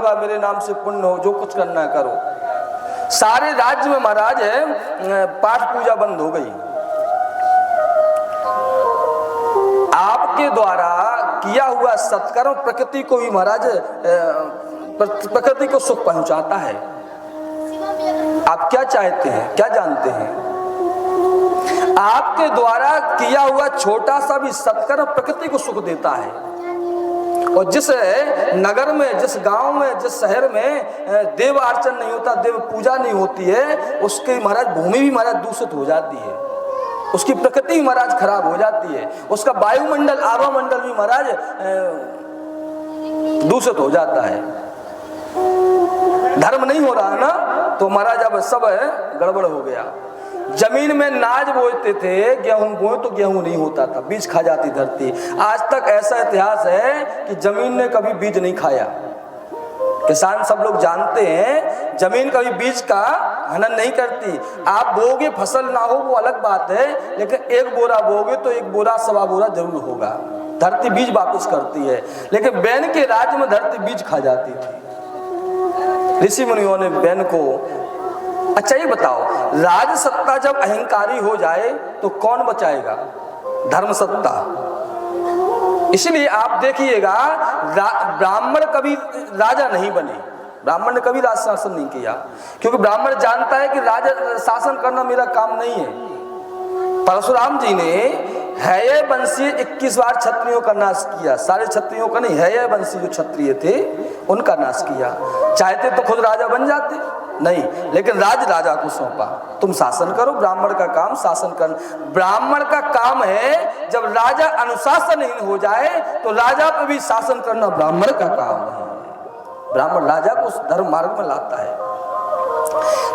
होगा मेरे नाम से पुण्य हो, जो कुछ करना करो। सारे राज्य में महाराज पाठ पूजा बंद हो गई। आपके द्वारा किया हुआ सत्कर्म प्रकृति को भी महाराज प्रकृति को सुख पहुंचाता है। आप क्या चाहते हैं, क्या जानते हैं? आपके द्वारा किया हुआ छोटा सा भी सत्कर्म प्रकृति को सुख देता है। और जिस नगर में, जिस गांव में, जिस शहर में देव अर्चन नहीं होता, देव पूजा नहीं होती है, उसकी महाराज भूमि भी महाराज दूषित हो जाती है, उसकी प्रकृति भी महाराज खराब हो जाती है, उसका वायुमंडल, आवामंडल भी महाराज दूषित हो जाता है। धर्म नहीं हो रहा ना, तो महाराज अब सब गड़बड़ हो गया। जमीन में नाज बोते थे, गेहूं बोए तो गेहूं नहीं होता था, बीज खा जाती धरती। आज तक ऐसा इतिहास है कि जमीन ने कभी बीज नहीं खाया। किसान सब लोग जानते हैं, जमीन कभी बीज का हनन नहीं करती। आप बोगे फसल ना हो वो अलग बात है, लेकिन एक बोरा बोगे तो एक बोरा सवा बोरा जरूर होगा। धरती बीज वापस करती है, लेकिन बैन के राज्य में धरती बीज खा जाती थी। ऋषि मुनियों ने बैन को, अच्छा ये बताओ, राज सत्ता जब अहंकारी हो जाए तो कौन बचाएगा? धर्म सत्ता। इसलिए आप देखिएगा, ब्राह्मण कभी राजा नहीं बने, ब्राह्मण ने कभी राज शासन नहीं किया, क्योंकि ब्राह्मण जानता है कि राज शासन करना मेरा काम नहीं है। परशुराम जी ने हैय वंशीय 21 बार क्षत्रियों का नाश किया, सारे क्षत्रियों का नहीं, हैय वंशी जो क्षत्रिय थे उनका नाश किया। चाहते तो खुद राजा बन जाते, नहीं, लेकिन राज राजा को सौंपा, तुम शासन करो। ब्राह्मण का काम शासन करना। ब्राह्मण का काम है, जब राजा अनुशासनहीन हो जाए तो राजा पर भी शासन करना ब्राह्मण का काम है। ब्राह्मण राजा को धर्म मार्ग में लाता है।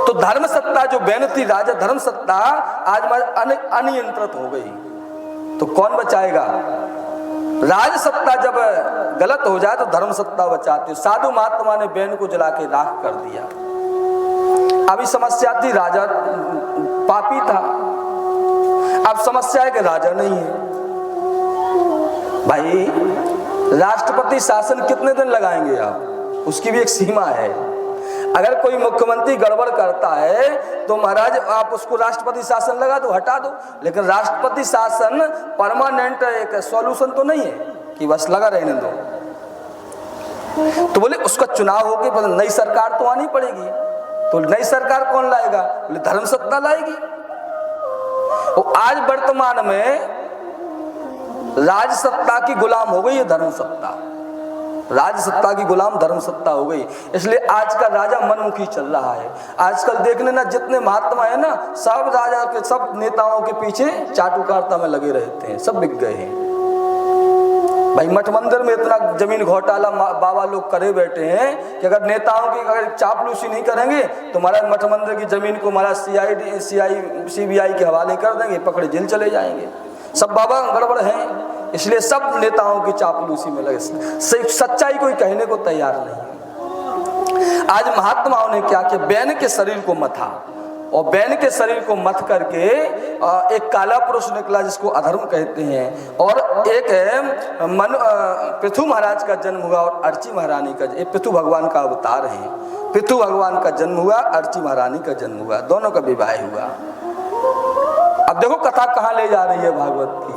तो धर्म सत्ता जो बैन थी, राजा धर्म सत्ता, आज अनियंत्रित हो गई, तो कौन बचाएगा? राज सत्ता जब गलत हो जाए तो धर्म सत्ता बचाती है। साधु महात्मा ने बैन को जला के राख कर दिया। अभी समस्या थी, राजा पापी था, अब समस्या है कि राजा नहीं है। भाई राष्ट्रपति शासन कितने दिन लगाएंगे आप? उसकी भी एक सीमा है। अगर कोई मुख्यमंत्री गड़बड़ करता है तो महाराज आप उसको राष्ट्रपति शासन लगा दो, हटा दो, लेकिन राष्ट्रपति शासन परमानेंट एक सॉल्यूशन तो नहीं है कि बस लगा रहने दो। तो बोले उसका चुनाव होके पर नई सरकार तो आनी पड़ेगी, तो नई सरकार कौन लाएगा? बोले धर्म सत्ता लाएगी। और आज वर्तमान में राज सत्ता की गुलाम हो गई है धर्म सत्ता, राज सत्ता की गुलाम धर्म सत्ता हो गई। इसलिए आज का राजा मनमुखी चल रहा है। आजकल देख लेना, जितने महात्मा है ना, सब राजा के, सब नेताओं के पीछे चाटुकारिता में लगे रहते हैं, सब बिक गए हैं। भाई मठ मंदिर में इतना जमीन घोटाला बाबा लोग करे बैठे हैं कि अगर नेताओं की अगर चापलूसी नहीं करेंगे तो हमारा मठ मंदिर की जमीन को हमारा CBI के हवाले कर देंगे, पकड़े जेल चले जाएंगे। सब बाबा गड़बड़ हैं, इसलिए सब नेताओं की चापलूसी में लगे, सच्चाई कोई कहने को तैयार नहीं। आज महात्माओं ने क्या किया? बैन के शरीर को मथा, और बैन के शरीर को मथ करके एक काला पुरुष निकला जिसको अधर्म कहते हैं, और एक पृथु महाराज का जन्म हुआ और अर्ची महारानी का, पृथु भगवान का अवतार है। पृथु भगवान का जन्म हुआ, अर्ची महारानी का जन्म हुआ, दोनों का विवाह हुआ। अब देखो कथा कहाँ ले जा रही है भागवत की,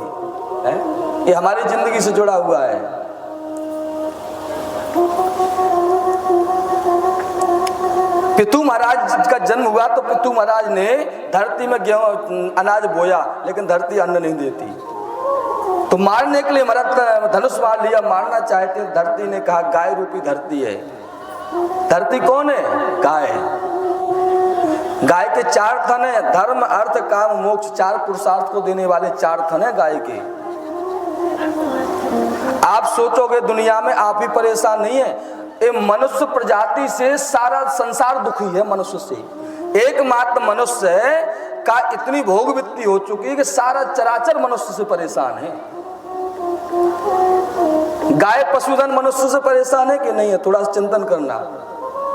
है? ये हमारी जिंदगी से जुड़ा हुआ है। पृथु महाराज का जन्म हुआ तो पृथु महाराज ने धरती में गेहूं अनाज बोया, लेकिन धरती अन्न नहीं देती, तो मारने के लिए महाराज धनुष मार लिया, मारना चाहते, धरती ने कहा गाय रूपी धरती है। धरती कौन है? गाय। गाय के 4 थन है, धर्म अर्थ काम मोक्ष, 4 पुरुषार्थ को देने वाले 4 थन है गाय के। आप सोचोगे दुनिया में आप ही परेशान नहीं है, ये मनुष्य प्रजाति से सारा संसार दुखी है। मनुष्य से एकमात्र मनुष्य का इतनी भोग वित्ती हो चुकी है कि सारा चराचर मनुष्य से परेशान है। गाय पशुधन मनुष्य से परेशान है कि नहीं है? थोड़ा सा चिंतन करना।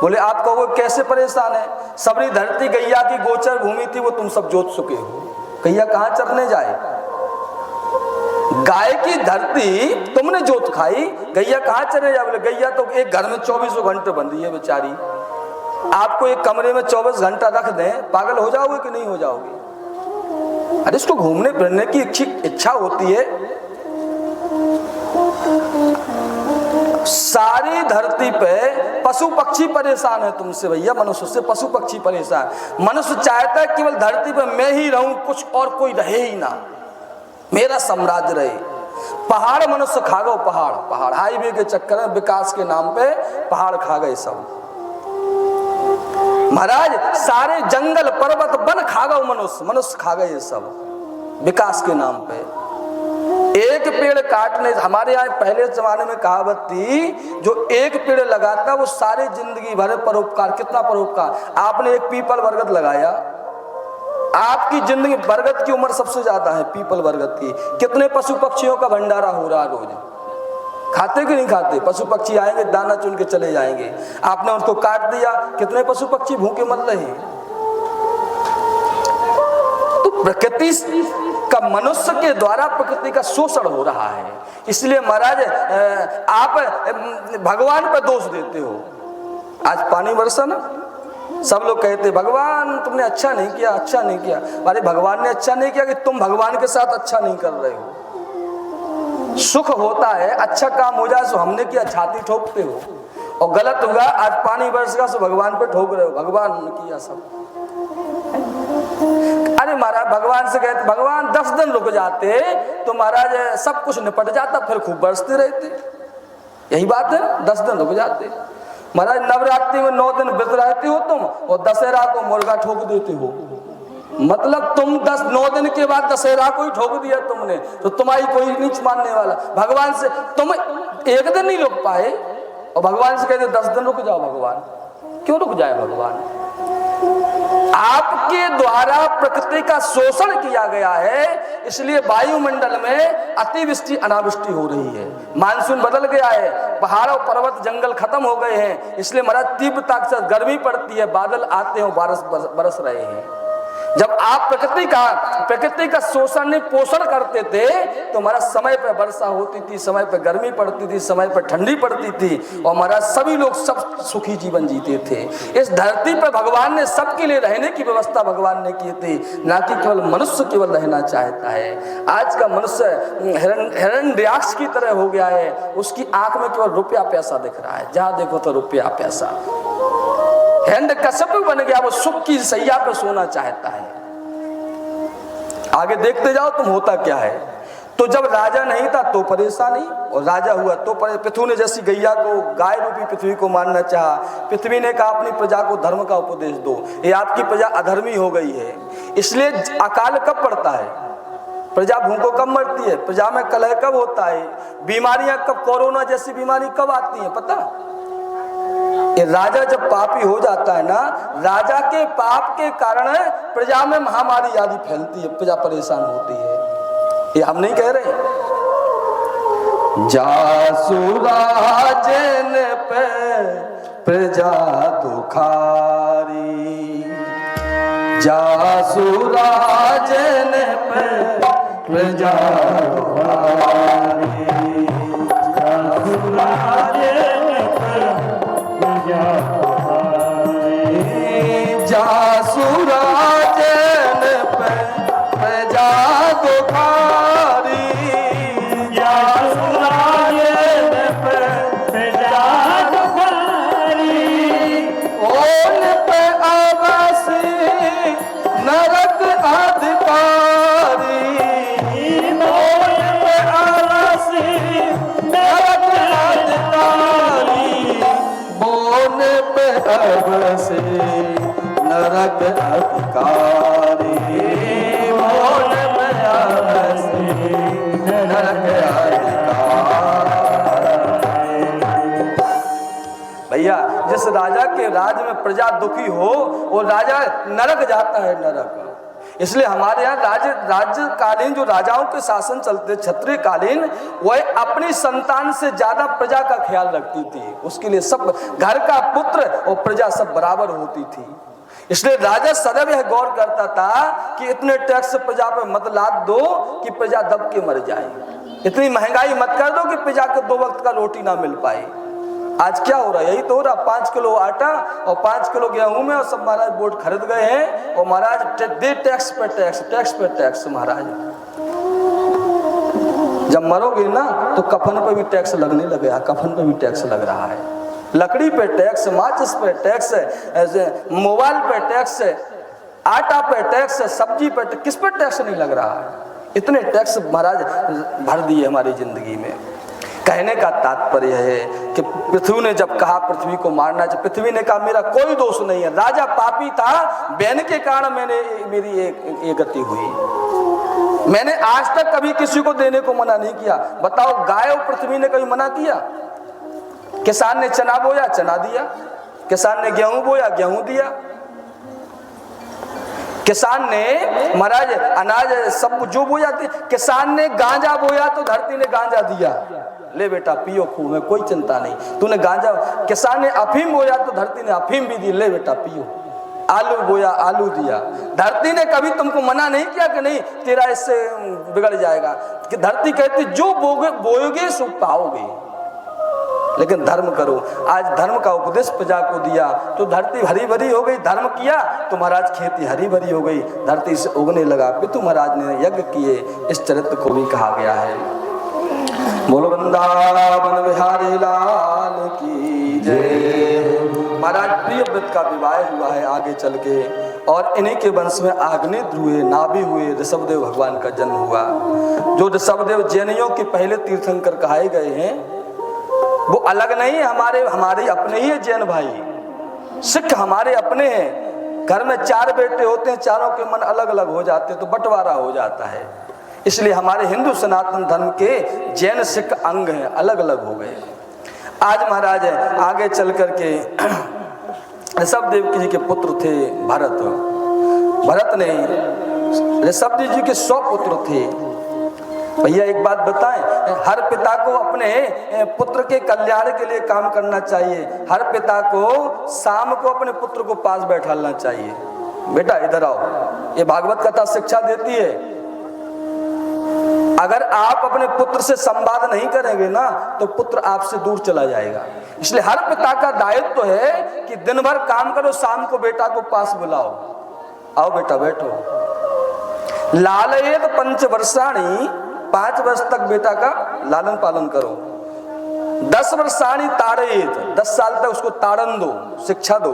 बोले आप कहोगे कैसे परेशान है? सबरी धरती गैया की गोचर भूमि थी, वो तुम सब जोत चुके हो। गैया कहाँ चरने जाए? गाय की धरती तुमने जोत खाई, गैया कहाँ चले जा? बोले गैया तो एक घर में 24 घंटे बन रही है बेचारी। आपको एक कमरे में 24 घंटा रख दें, पागल हो जाओगे कि नहीं हो जाओगे? अरे इसको घूमने फिरने की इच्छा होती है। सारी धरती पे पशु पक्षी परेशान है तुमसे भैया, मनुष्य से पशु पक्षी परेशान। मनुष्य चाहता है केवल धरती पे मैं ही रहूं, कुछ और कोई रहे ही ना, मेरा साम्राज्य रहे। पहाड़ मनुष्य खा गए, पहाड़ हाईवे के चक्कर में विकास के नाम पे पहाड़ खा गए सब। महाराज सारे जंगल पर्वत वन खा गए मनुष्य खा गए ये सब विकास के नाम पे। एक पेड़ काटने, हमारे यहाँ पहले जमाने में कहावत थी, जो एक पेड़ लगाता वो सारे जिंदगी भर परोपकार। कितना परोपकार? आपने एक पीपल बरगद लगाया, आपकी जिंदगी, बरगद की उम्र सबसे ज्यादा है पीपल बरगद की। कितने पशु पक्षियों का भंडारा हो रहा रोज, खाते कि नहीं खाते? पशु पक्षी आएंगे दाना चुन के चले जाएंगे, आपने उसको काट दिया, कितने पशु पक्षी भूखे मर रहे हैं। तो प्रकृति का मनुष्य के द्वारा प्रकृति का शोषण हो रहा है। इसलिए महाराज आप भगवान पर दोष देते हो। आज पानी बरसा ना, सब लोग कहते भगवान तुमने अच्छा नहीं किया, अच्छा नहीं किया। अरे भगवान ने अच्छा नहीं किया कि तुम भगवान के साथ अच्छा नहीं कर रहे हो। सुख होता है, अच्छा काम हो जाए तो हमने किया छाती ठोकते हो, और गलत हुआ आज पानी बरसेगा तो भगवान पे ठोक रहे हो, भगवान ने किया सब। अरे महाराज भगवान से कहते भगवान 10 दिन रुक जाते तो महाराज सब कुछ निपट जाता, फिर खूब बरसते रहते। यही बात है, 10 दिन रुक जाते। महाराज नवरात्रि में 9 दिन व्रत रहते हो तुम, और दशहरा को मुर्गा ठोक देते हो। मतलब तुम 9 दिन के बाद दशहरा को ही ठोक दिया तुमने, तो तुम्हारी कोई नहीं मानने वाला। भगवान से तुम एक दिन नहीं रुक पाए, और भगवान से कहते 10 दिन रुक जाओ। भगवान क्यों रुक जाए? भगवान आपके द्वारा प्रकृति का शोषण किया गया है, इसलिए वायुमंडल में अतिवृष्टि अनावृष्टि हो रही है, मानसून बदल गया है, पहाड़ों पर्वत जंगल खत्म हो गए हैं। इसलिए महाराज तीव्रता से गर्मी पड़ती है, बादल आते हैं, बारिश बरस रहे हैं। जब आप प्रकृति का शोषण नहीं पोषण करते थे तो हमारा समय पर वर्षा होती थी, समय पर गर्मी पड़ती थी, समय पर ठंडी पड़ती थी, और हमारा सभी लोग सब सुखी जीवन जीते थे। इस धरती पर भगवान ने सबके लिए रहने की व्यवस्था भगवान ने की थी, ना कि केवल मनुष्य केवल रहना चाहता है। आज का मनुष्य हिरण्यराक्ष की तरह हो गया है, उसकी आंख में केवल रुपया पैसा दिख रहा है, जहां देखो तो रुपया पैसा। हिरण्यकश्यप बन गया, वो सुख की सैया पर सोना चाहता है। आगे देखते जाओ तुम होता क्या है। तो जब राजा नहीं था तो परेशानी, और राजा हुआ तो पृथ्वी ने जैसी गैया को, गाय रूपी पृथ्वी को मानना चाहा। पृथ्वी ने कहा अपनी प्रजा को धर्म का उपदेश दो, ये आपकी प्रजा अधर्मी हो गई है। इसलिए अकाल कब पड़ता है? प्रजा भूखों कब मरती है? प्रजा में कलह कब होता है? बीमारियां कब, कोरोना जैसी बीमारी कब आती है? पता? ये राजा जब पापी हो जाता है ना, राजा के पाप के कारण प्रजा में महामारी आदि फैलती है, प्रजा परेशान होती है। ये हम नहीं कह रहे। जासुराजन पे प्रजा दुखारी, जासुराजन पे प्रजा दुखारी, जासुराजन पे प्रजा दुखारी, जासुराजन पे प्रजा दुखारी, ओन पे अवसी नरक अधिकारी, ओन पे अवसी नरक अधिकारी, बोन पे अवसी नरक अधिकारी, बोल में अवसी नरक अधिकारी। भैया जिस राजा के राज में प्रजा दुखी हो वो राजा नरक जाता है, नरक। इसलिए हमारे यहाँ राज्यकालीन जो राजाओं के शासन चलते क्षत्रिय कालीन, वह अपनी संतान से ज्यादा प्रजा का ख्याल रखती थी। उसके लिए सब घर का पुत्र और प्रजा सब बराबर होती थी। इसलिए राजा सदैव यह गौर करता था कि इतने टैक्स प्रजा पे मत लाद दो कि प्रजा दब के मर जाए। इतनी महंगाई मत कर दो कि पिजा के 2 वक्त का रोटी ना मिल पाए। आज क्या हो रहा है? यही तो हो रहा, 5 किलो आटा और 5 किलो गेहूं में और सब महाराज बोर्ड खरीद गए हैं और महाराज दे टैक्स पे टैक्स, टैक्स पे टैक्स। महाराज जब मरोगे ना तो कफन पे भी टैक्स लगने लगेगा, कफन पे भी टैक्स लग रहा है, लकड़ी पे टैक्स, माचिस पे टैक्स, मोबाइल पे टैक्स, आटा पे टैक्स, सब्जी पे, किस पे टैक्स नहीं लग रहा है? इतने टैक्स महाराज भर दिए हमारी जिंदगी में। कहने का तात्पर्य है कि पृथ्वी ने जब कहा पृथ्वी को मारना चाहिए, पृथ्वी ने कहा मेरा कोई दोष नहीं है, राजा पापी था, बहन के कारण मेरी ये गति हुई। मैंने आज तक कभी किसी को देने को मना नहीं किया। बताओ, गाय और पृथ्वी ने कभी मना किया? किसान ने चना बोया, चना दिया। किसान ने गेहूं बोया, गेहूं दिया। किसान ने महाराज अनाज सब जो बोया, किसान ने गांजा बोया तो धरती ने गांजा दिया, ले बेटा पियो खूब में, कोई चिंता नहीं। तूने गांजा, किसान ने अफीम बोया तो धरती ने अफीम भी दी, ले बेटा पियो। आलू बोया, आलू दिया। धरती ने कभी तुमको मना नहीं किया कि नहीं तेरा इससे बिगड़ जाएगा, कि धरती कहती जो बोयोगे सो पाओगे। लेकिन धर्म करो। आज धर्म का उपदेश प्रजा को दिया तो धरती हरी भरी हो गई। धर्म किया तो महाराज खेती हरी भरी हो गई, धरती से उगने लगा। पितु महाराज ने यज्ञ किए, इस चरित्र को भी कहा गया है। बोलो वृंदावन बिहारी लाल की जय। महाराज प्रियव्रत का विवाह हुआ है आगे चल के, और इन्हीं के वंश में आग्नेय हुए, नाभि हुए, ऋषभदेव भगवान का जन्म हुआ। जो ऋषभदेव जैनियों के पहले तीर्थंकर कहाए गए हैं, वो अलग नहीं है, हमारे अपने ही है जैन भाई। सिख हमारे अपने हैं। घर में 4 बेटे होते हैं, चारों के मन अलग अलग हो जाते हैं तो बंटवारा हो जाता है। इसलिए हमारे हिंदू सनातन धर्म के जैन सिख अंग हैं, अलग अलग हो गए। आज महाराज आगे चल करके ऋषभदेव जी के पुत्र थे भरत। भरत ने ऋषभदेव जी के 100 पुत्र थे। भैया एक बात बताएं, हर पिता को अपने पुत्र के कल्याण के लिए काम करना चाहिए। हर पिता को शाम को अपने पुत्र को पास बैठाना चाहिए, बेटा इधर आओ। ये भागवत कथा शिक्षा देती है। अगर आप अपने पुत्र से संवाद नहीं करेंगे ना तो पुत्र आपसे दूर चला जाएगा। इसलिए हर पिता का दायित्व है कि दिन भर काम करो, शाम को बेटा को पास बुलाओ, आओ बेटा बैठो। लालयेत 5 वर्षाणी, 5 वर्ष तक बेटा का लालन पालन करो। 10 वर्षाणी ताड़येत, 10 साल तक उसको ताड़न दो, शिक्षा दो।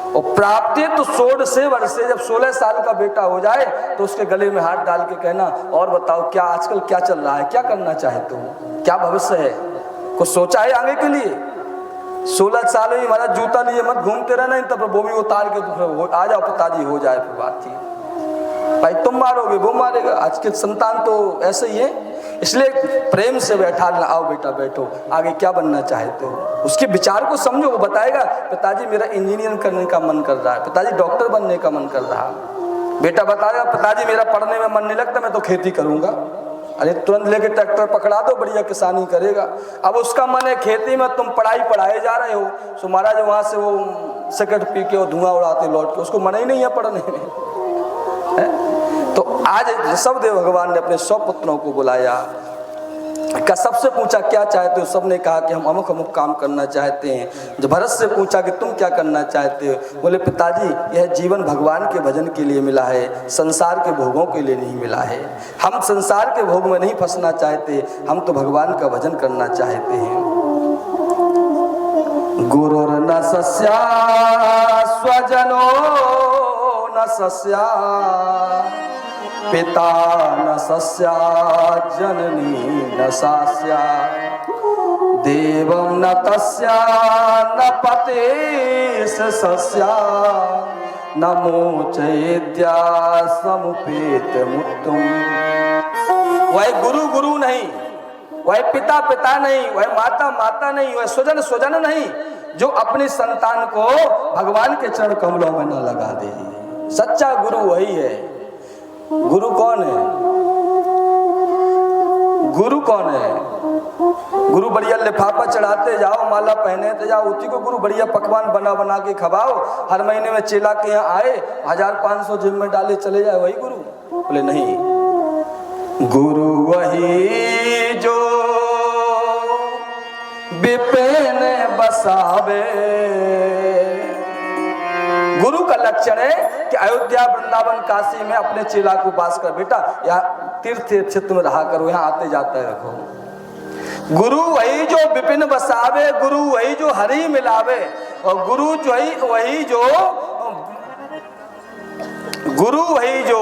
और प्राप्ति तो 16 वर्ष से, जब 16 साल का बेटा हो जाए तो उसके गले में हाथ डाल के कहना, और बताओ क्या आजकल क्या चल रहा है, क्या करना चाहते हो, क्या भविष्य है, कुछ सोचा है आगे के लिए? 16 साल में हमारा जूता लिए मत घूमते रहना, तब भूमि उतार के तो आ जाओ पिताजी, हो जाए फिर बात थी। भाई तुम मारोगे वो मारेगा। आज के संतान तो ऐसे ही है। इसलिए प्रेम से बैठाना, आओ बेटा बैठो, आगे क्या बनना चाहते हो, उसके विचार को समझो। वो बताएगा पिताजी मेरा इंजीनियर करने का मन कर रहा है, पिताजी डॉक्टर बनने का मन कर रहा है। बेटा बताएगा पिताजी मेरा पढ़ने में मन नहीं लगता, मैं तो खेती करूंगा। अरे तुरंत लेके ट्रैक्टर पकड़ा दो, बढ़िया किसानी करेगा। अब उसका मन है खेती में, तुम पढ़ाए जा रहे हो। सो महाराज वहां से वो सिगरेट पी के और धुआं उड़ाते लौट के, उसको मन ही नहीं है पढ़ने में। तो आज ऋषभदेव भगवान ने अपने 100 पुत्रों को बुलाया, का सबसे पूछा क्या चाहते हो? सबने कहा कि हम अमुक अमुक काम करना चाहते हैं। जब भरत से पूछा कि तुम क्या करना चाहते हो, बोले पिताजी यह जीवन भगवान के भजन के लिए मिला है, संसार के भोगों के लिए नहीं मिला है। हम संसार के भोग में नहीं फंसना चाहते, हम तो भगवान का भजन करना चाहते हैं। गुरुर न सस्या स्वजनो न सस्या, पिता न सस्या जननी न सास्या, देवं न तस्या न पतेश सस्या, न मोचयेद्या समुपेत मुक्तुम। वह गुरु गुरु नहीं, वह पिता पिता नहीं, वह माता माता नहीं, वह स्वजन स्वजन नहीं, जो अपनी संतान को भगवान के चरण कमलों में न लगा दे। सच्चा गुरु वही है। गुरु कौन है? गुरु कौन है? गुरु बढ़िया लिफाफा चढ़ाते जाओ, माला पहने जाओ, उसी को गुरु बढ़िया पकवान बना बना के खवाओ। हर महीने में चेला के यहाँ आए, 1500 जेब में डाले चले जाए, वही गुरु? बोले नहीं, गुरु वही विपिन बसावे। गुरु का लक्षण है कि अयोध्या, वृंदावन, काशी में अपने चेला को पास कर, बेटा यहाँ तीर्थ क्षेत्र में रहा करो, यहाँ आते जाते रखो। गुरु वही जो विपिन बसावे, गुरु वही जो हरि मिलावे, और गुरु जो वही जो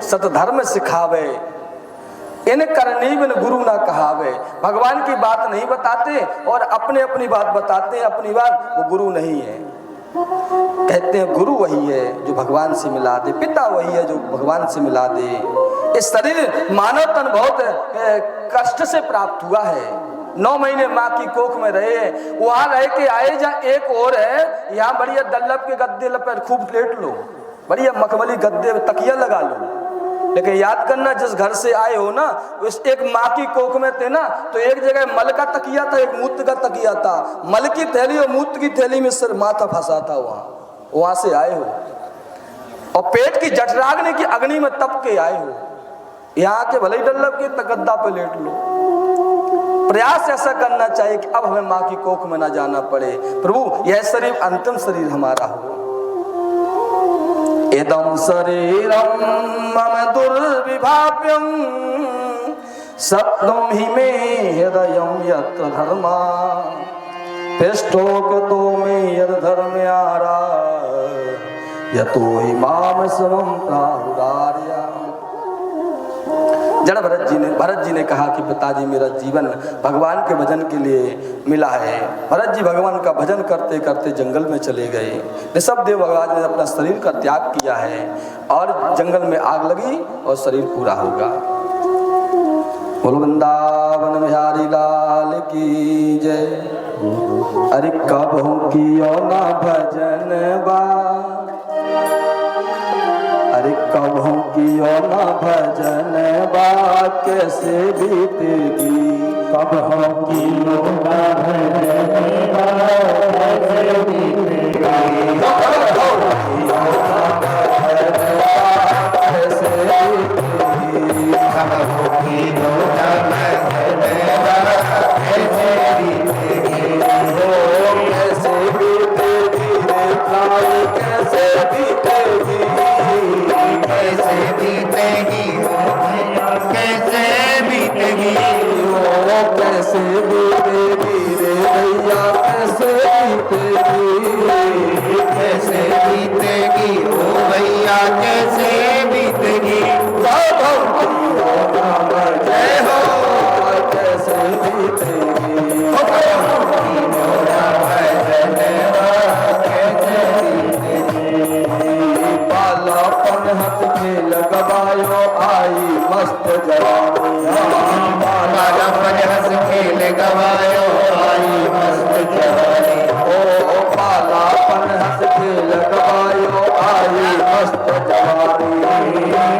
सतधर्म सिखावे। इन करनी बिन गुरु ना कहावे। भगवान की बात नहीं बताते और अपने अपनी बात बताते हैं, अपनी बात, वो गुरु नहीं है। कहते हैं गुरु वही है जो भगवान से मिला दे, पिता वही है जो भगवान से मिला दे। इस शरीर मानव तन बहुत कष्ट से प्राप्त हुआ है। 9 महीने माँ की कोख में रहे, वहां रह के आए जहाँ एक और है, यहाँ बढ़िया दल्लभ के गद्दे लपेट खूब लेट लो, बढ़िया मखमली गद्दे तकिया लगा लो। लेकिन याद करना, जिस घर से आए हो ना, उस एक माँ की कोख में थे ना, तो एक जगह मल का तकिया था, एक मूत्र का तकिया था। मल की थैली और मूत्र की थैली में सिर माथा फंसा था। वहां से आए हो और पेट की जठराग्नि की अग्नि में तप के आए हो। यहाँ के भले ही डल्लभ के तगद्दा पे लेट लो। प्रयास ऐसा करना चाहिए कि अब हमें माँ की कोख में ना जाना पड़े। प्रभु, यह शरीर अंतिम शरीर हमारा हो। इदं शरीरं मम दुर्विभाव्यं सप्तम ही मे हृदयं यत्र धर्मा पृष्ठोक्तो मे यद धर्म्यारा यतो हि माम समं प्राहुरार्या। जड़ भरत जी ने कहा कि पिताजी, मेरा जीवन भगवान के भजन के लिए मिला है। भरत जी भगवान का भजन करते करते जंगल में चले गए। ऋषभदेव भगवान ने अपना शरीर का त्याग किया है और जंगल में आग लगी और शरीर पूरा होगा। बोलो वृंदावन बिहारी लाल की जय। अरे कबहू कियो ना भजन बा, अरे कबहू कियो ना भजन बा, कैसे बीतेगी। कबहू कियो ना भजन बा, कैसे बीतेगी। कैसे बीतेगी रे भैया, कैसे बीतेगी, कैसे बीतेगी ओ भैया, कैसे बीतेगी। जय हो, कैसे बीतेगी, बालापन हाथ खेल गवायो, आई मस्त जवानी। बालापन हंस खेल गवायो, आई मस्त जवानी। ओ बालापन हंस खेल गवायो, आई मस्त जवानी।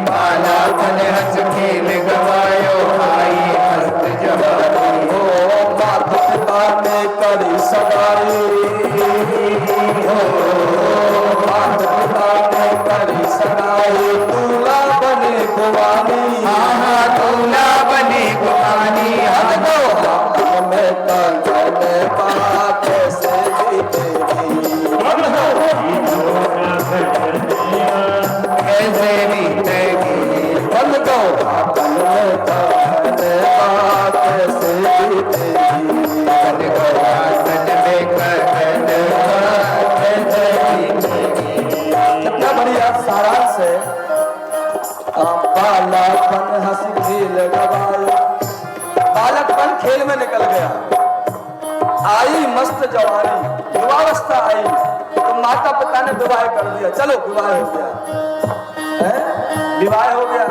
बालापन हंस खेल गवायो, आई मस्त जवानी। ओ माता पिता ने करी सगाई, ओ माता पिता ने करी सगाई, दूल्हा बने कुवानी। हाँ, दूल्हा बने कुवानी। कैसे बीतेगी, कैसे बीतेगी, बंद दो कैसे बीतेगी, बंद कितना बढ़िया सारांश है। बालापन हंस खेल गवायो, बालकपन खेल में निकल गया, आई मस्त जवानी, युवावस्था आई तो माता पिता ने विवाह कर दिया। चलो विवाह हो गया, विवाह हो गया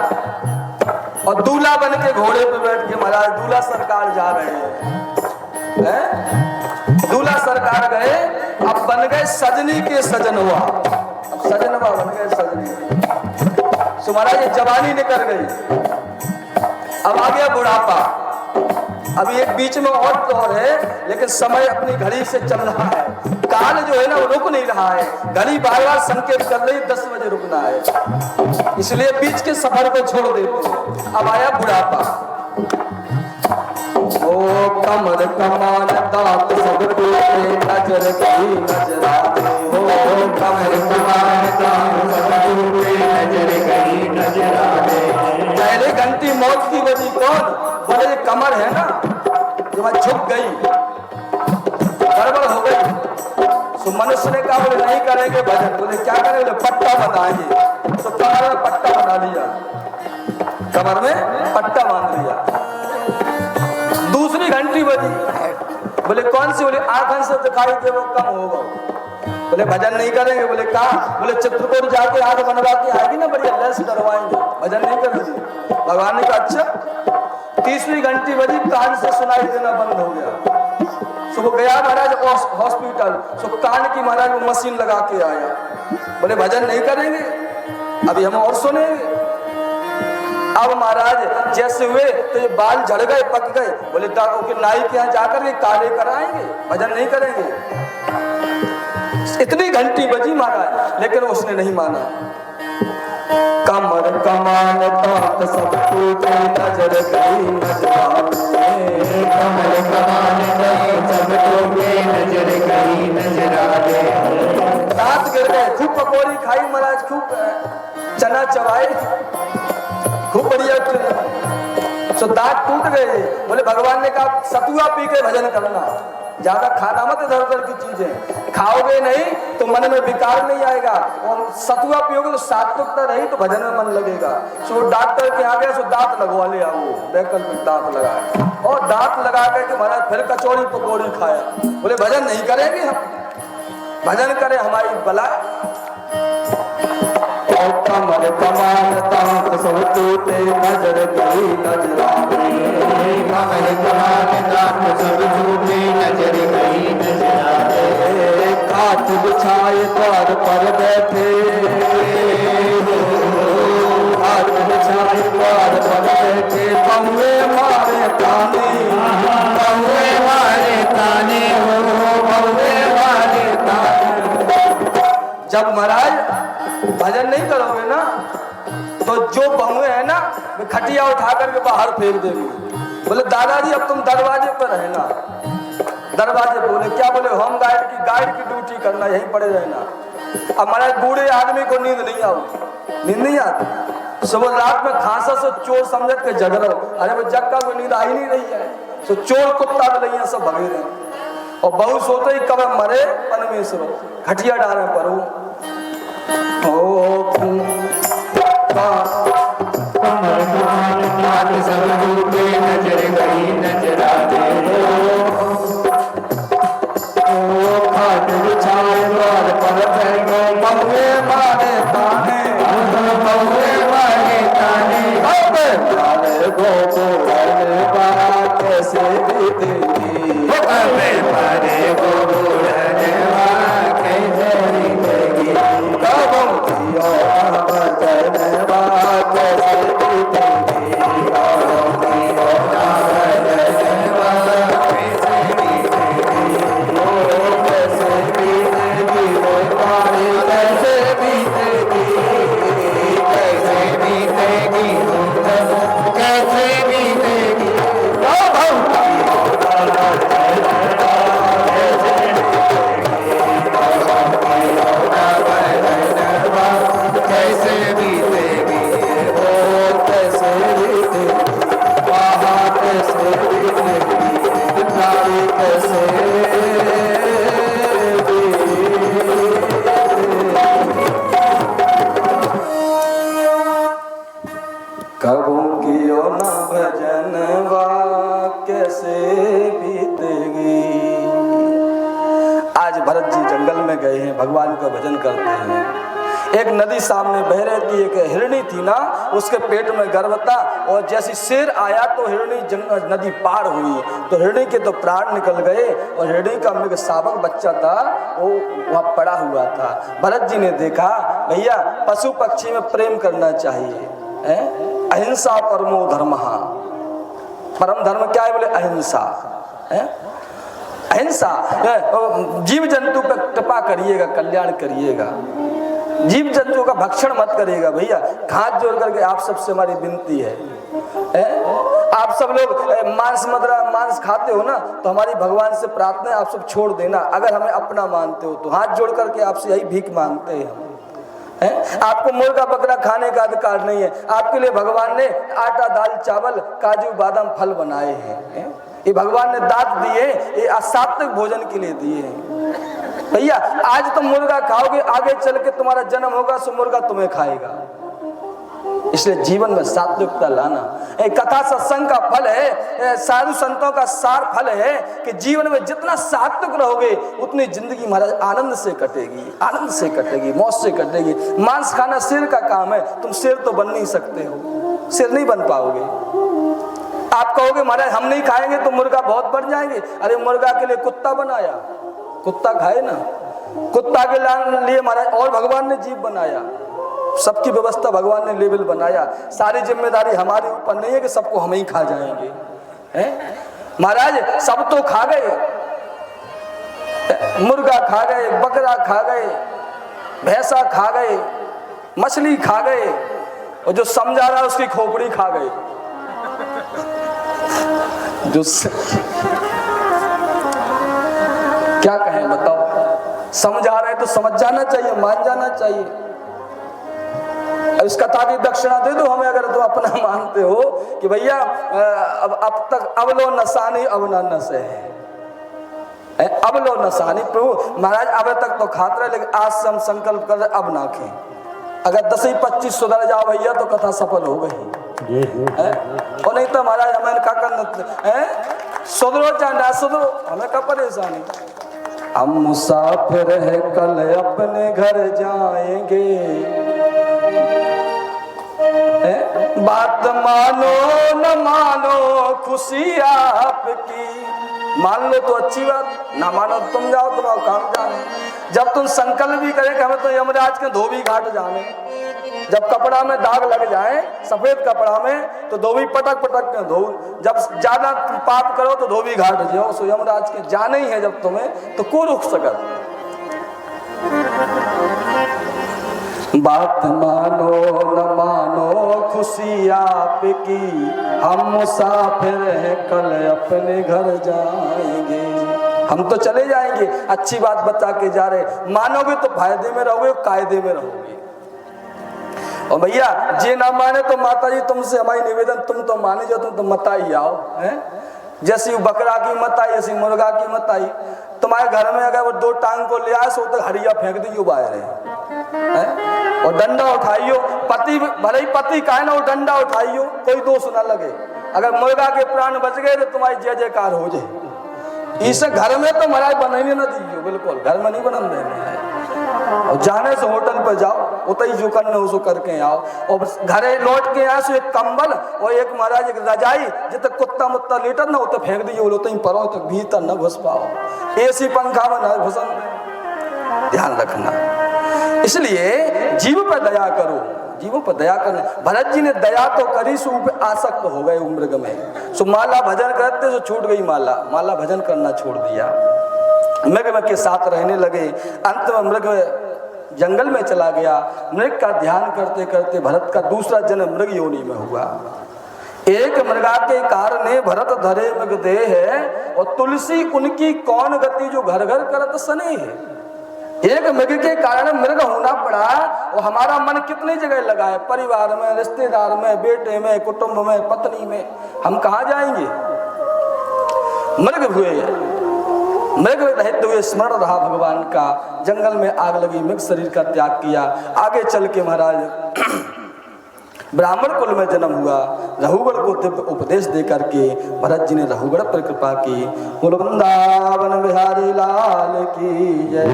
और दूल्हा बन के घोड़े पे बैठ के महाराज दूल्हा सरकार जा रहे हैं। दूल्हा सरकार गए, अब बन गए सजनी के सजनवा, अब सजनवा बन गए सजनी। तो महाराज ये जवानी निकल गई, अब आ गया बुढ़ापा। अभी एक बीच में और दौर है, लेकिन समय अपनी घड़ी से चल रहा है। काल जो है ना वो रुक नहीं रहा है, घड़ी बार बार संकेत कर रही 10 बजे रुकना है, इसलिए बीच के सफर को छोड़ देते हैं। अब आया बुढ़ापा। ओ कमर कमान दांत सब टूटे नजर कहीं नजर आवे हो कमर कमान दांत सब टूटे नजर कहीं नजर आवे। पहले घंटी मौत की बजी कौन? बोले कमर है ना जो मैं झुक गई, गड़बड़ हो गई। तो मनुष्य ने कहा बोले नहीं करेंगे भजन। बोले क्या करें? बोले पट्टा बनाएंगे। तो कमर में पट्टा बना लिया, कमर में पट्टा बांध लिया। दूसरी घंटी बजी, बोले कौन सी? बोले आंखन से दिखाई दे वो कम होगा। बोले भजन नहीं करेंगे। बोले कहा? बोले चित्रकूट जाके आंख बनवा के आएगी ना बढ़िया लेस करवाएंगे, भजन नहीं करेंगे। भगवान ने कहा अच्छा। तीसरी घंटी बजी, कान से सुनाई देना बंद हो गया। तो वो गया महाराज हॉस्पिटल, तो कान की महाराज वो मशीन लगा के आया। बोले भजन नहीं करेंगे, अभी हम और सुनेंगे। अब महाराज जैसे हुए तो ये बाल झड़ गए, पक गए। बोले नाई के यहाँ जाकर के काले कराएंगे, भजन नहीं करेंगे। इतनी घंटी बजी महाराज, लेकिन उसने नहीं माना। कमर कमान दांत सब टूटे नजर गई नजर आवे। कमर कमान दांत सब टूटे नजर गई नजर आवे। दांत गिर गए, खूब पकौड़ी खाई महाराज, खूब चना चबाए, खूब बढ़िया, सो दांत टूट गए। बोले भगवान ने कहा सतुआ पी के भजन करना, ज्यादा खाना मत इधर उधर की चीजें खाओगे नहीं तो मन में विकार नहीं आएगा, और सतुआ पियोगे तो सात्विकता रही तो भजन में मन लगेगा। सो डॉक्टर के आगे सो दांत लगवा ले आओ, वैकल्पिक दांत लगाए, और दांत लगा के महाराज फिर कचौड़ी पकौड़ी खाया। बोले भजन नहीं करेंगे हम, भजन करें हमारी बला। कमर कमान दांत सब टूटे नजर गई नजर आवे। कमर कमान दांत सब टूटे नजर गई नजर आवे। खाट बिछाए द्वार पर बैठे, खाट बिछाए द्वार पर बैठे, पहुए मारे ताने, पहुए मारे ताने हो, पहुए मारे ताने। जब महाराज भजन नहीं करोगे ना तो जो बहुएं है ना वे खटिया उठा करके बाहर फेंक देंगे। बोले दादाजी अब तुम दरवाजे पर रहना, दरवाजे। बोले क्या? बोले होम गार्ड की ड्यूटी करना, यहीं पड़े रहना। अब हमारे बूढ़े आदमी को नींद नहीं आती, नींद नहीं आती। सुबह रात में खांसा से चोर समझ के जग रहो, अरे वो जग का कोई नींद आ ही नहीं रही है। तो चोर कुत्ता नहीं है, सब भगे रहे। और बहू सोते ही कब मरे परमेश्वर, खटिया डाले पर वो कमर कमान दांत सब टूटे नजर गई नजर आवे। खाट बिछाए द्वार पर बैठे, पहुए मारे ताने, पहुए मारे ताने। प्यारे गोकुल बा कैसे बीतेगी, प्यारे गोकुल कैसे बीतेगी। कबू कियो ना भजनवा कैसे बीतेगी। आज भरत जी जंगल में गए हैं, भगवान का भजन करते हैं। एक नदी सामने बह रही थी, एक हिरणी थी ना, उसके पेट में गर्भ था, और जैसे शेर आया तो हिरणी नदी पार हुई तो हिरणी के तो प्राण निकल गए, और हिरणी का मृग शावक बच्चा था वो वहाँ पड़ा हुआ था। भरत जी ने देखा भैया पशु पक्षी में प्रेम करना चाहिए, अहिंसा परमो धर्मः। परम धर्म क्या है? बोले अहिंसा। अहिंसा, जीव जंतु पर कृपा करिएगा, कल्याण करिएगा, जीव जंतु का भक्षण मत करिएगा। भैया हाथ जोड़ करके आप सबसे हमारी विनती है, आप सब लोग मांस खाते हो ना, तो हमारी भगवान से प्रार्थना है आप सब छोड़ देना, अगर हमें अपना मानते हो तो। हाथ जोड़ करके आपसे यही भीख मांगते हैं हम। आपको मुर्गा बकरा खाने का अधिकार नहीं है। आपके लिए भगवान ने आटा दाल चावल काजू बादाम फल बनाए हैं। ये भगवान ने दात दिए, ये असात्विक भोजन के लिए दिए हैं। भैया आज तुम मुर्गा खाओगे, आगे चल के तुम्हारा जन्म होगा सो मुर्गा तुम्हें खाएगा। इसलिए जीवन में सात्विकता लाना कथा सत्संग का फल है, साधु संतों का सार फल है कि जीवन में जितना सात्विक रहोगे उतनी जिंदगी महाराज आनंद से कटेगी, आनंद से कटेगी, मौज से कटेगी। मांस खाना शेर का काम है, तुम शेर तो बन नहीं सकते हो, शेर नहीं बन पाओगे। आप कहोगे महाराज हम नहीं खाएंगे तो मुर्गा बहुत बढ़ जाएंगे। अरे मुर्गा के लिए कुत्ता बनाया, कुत्ता खाए ना। कुत्ता के लिए महाराज और भगवान ने जीव बनाया, सबकी व्यवस्था भगवान ने लेवल बनाया। सारी जिम्मेदारी हमारे ऊपर नहीं है कि सबको हम ही खा जाएंगे। महाराज सब तो खा गए, मुर्गा खा गए, बकरा खा गए, भैंसा खा गए, मछली खा गए, और जो समझा रहा है उसकी खोपड़ी खा गए। जो क्या कहें बताओ, समझा रहे तो समझ जाना चाहिए, मान जाना चाहिए। इस कथा की दक्षिणा दे दो हमें, अगर तुम अपना मानते हो कि भैया अब तक अब लो नसानी अब ना नसे है, अब लो नसानी। प्रभु महाराज अब तक तो खाते रहे, लेकिन आज से हम संकल्प कर रहे अब ना खाएं। अगर 10-25 सुधर जाओ भैया तो कथा सफल हो गई, और नहीं तो महाराज हमें क्या करना, सुधरो चाहे ना सुधरो, हमें क्या परेशानी। हम मुसाफिर है कल अपने घर जाएंगे, बात मानो न मानो खुशी आपकी। मान लो तो अच्छी बात, ना मानो तुम जाओ, तुम्हारा काम जाने। जब तुम संकल्प भी करें कि हमें तो यमराज के धोबी घाट जाने, जब कपड़ा में दाग लग जाए सफेद कपड़ा में तो धोबी पटक पटक के धो, जब ज्यादा पाप करो तो धोबी घाट जाओ, सो यमराज के जाने ही है जब तुम्हें, तो को रुक सकत। बात मानो न मानो खुशी आपकी, हम मुसाफिर हैं कल अपने घर जाएंगे। हम तो चले जाएंगे, अच्छी बात बता के जा रहे। मानोगे तो फायदे में रहोगे, कायदे में रहोगे। और भैया जे ना माने तो माता जी तुमसे हमारी निवेदन, तुम तो माने जो, तुम तो मत ही आओ। जैसी बकरा की मत आई, ऐसी मुर्गा की मत आई। तुम्हारे घर में अगर वो 2 टांग को ले आए सो तो हरिया फेंक दी बाहर है, और डंडा उठाइयो। पति भले ही पति का है ना, वो डंडा उठाइयो, कोई दोष ना लगे। अगर मुर्गा के प्राण बच गए तो तुम्हारी जय जयकार हो जाए। इस घर में तो महाराज बनाने ना दीजिए, बिल्कुल घर में नहीं बनन देना है। और जाने से होटल पर जाओ, उतई जो करने उसको करके आओ, और घरे लौट के आए सो एक कंबल और एक महाराज एक रजाई, जितने कुत्ता मुत्ता लेटर ना उतने फेंक दीजिए, बोलो तई परो तक भीतर न घुस पाओ, एसी पंखा में न घुसन। ध्यान रखना, इसलिए जीव पर दया करो, जीवों पर दया करना। भरत जी ने दया तो करी, सो पे आसक्त हो गए मृग में। सो माला भजन करते सो छूट गई माला, माला भजन करना छोड़ दिया, मृग के साथ रहने लगे। अंत में मृग जंगल में चला गया। मृग का ध्यान करते करते भरत का दूसरा जन्म मृग योनि में हुआ। एक मृगा के कारण भरत धरे मृग देह है, और तुलसी उनकी कौन गति जो घर घर करत सने है। एक मृग के कारण मृग होना पड़ा, और हमारा मन कितनी जगह लगा है, परिवार में, रिश्तेदार में, बेटे में, कुटुंब में, पत्नी में, हम कहाँ जाएंगे। मृग हुए, मृग रहते हुए स्मरण रहा भगवान का। जंगल में आग लगी, मृग शरीर का त्याग किया। आगे चल के महाराज ब्राह्मण कुल में जन्म हुआ। रघुगढ़ को दिव्य उपदेश दे करके भरत जी ने रघुगढ़ पर कृपा की। बोलो वृंदावन बिहारी लाल की जय।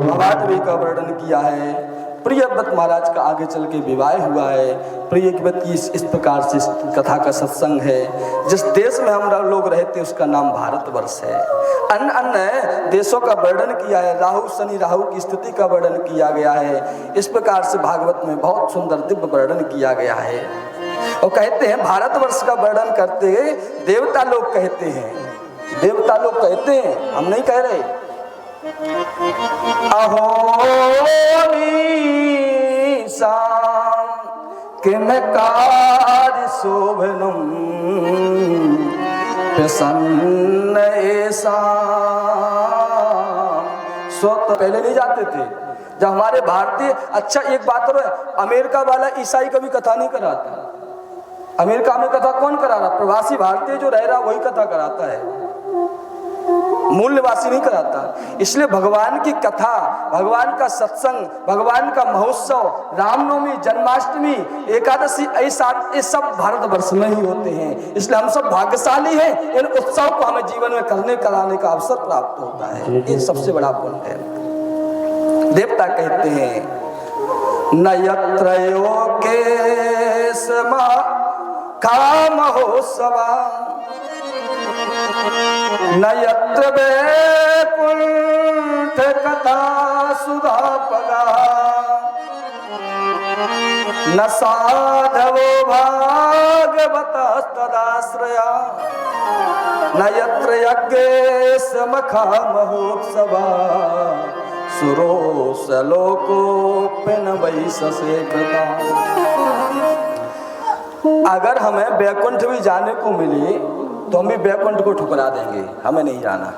महाभारत का वर्णन किया है। प्रियव्रत महाराज का आगे चल के विवाह हुआ है। प्रियव्रत की इस प्रकार से कथा का सत्संग है। जिस देश में हम लोग रहते हैं उसका नाम भारतवर्ष है। अन्य अन्य देशों का वर्णन किया है। राहु शनि राहु की स्थिति का वर्णन किया गया है। इस प्रकार से भागवत में बहुत सुंदर दिव्य वर्णन किया गया है। और कहते हैं भारतवर्ष का वर्णन करते देवता लोग कहते हैं, देवता लोग कहते हैं, हम नहीं कह रहे। अहो शाम के मैं कार शोभनम प्रसन्न ऐसा। सो तो पहले नहीं जाते थे जब हमारे भारतीय। अच्छा एक बात और है, अमेरिका वाला ईसाई कभी कथा नहीं कराता। अमेरिका में कथा कौन करा रहा? प्रवासी भारतीय जो रह रहा वही कथा कराता है, मूल निवासी नहीं कराता। इसलिए भगवान की कथा, भगवान का सत्संग, भगवान का महोत्सव, रामनवमी, जन्माष्टमी, एकादशी, ऐसा ये सब भारतवर्ष में ही होते हैं। इसलिए हम सब भाग्यशाली हैं, इन उत्सव को हमें जीवन में करने कराने का अवसर प्राप्त होता है। ये सबसे बड़ा पुण्य है। देवता कहते हैं न यत्र योगेश का महोत्सवा न यत्र वैकुंठ कथा सुधा पगा न साधवो भागवतः तदाश्रया न यत्र यज्ञेश मखा महोत्सवा सुरो सलोकोप्यन वैससे कृता। अगर हमें वैकुंठ भी जाने को मिले तो हम भी वैकुंठ को ठुकरा देंगे, हमें नहीं जाना।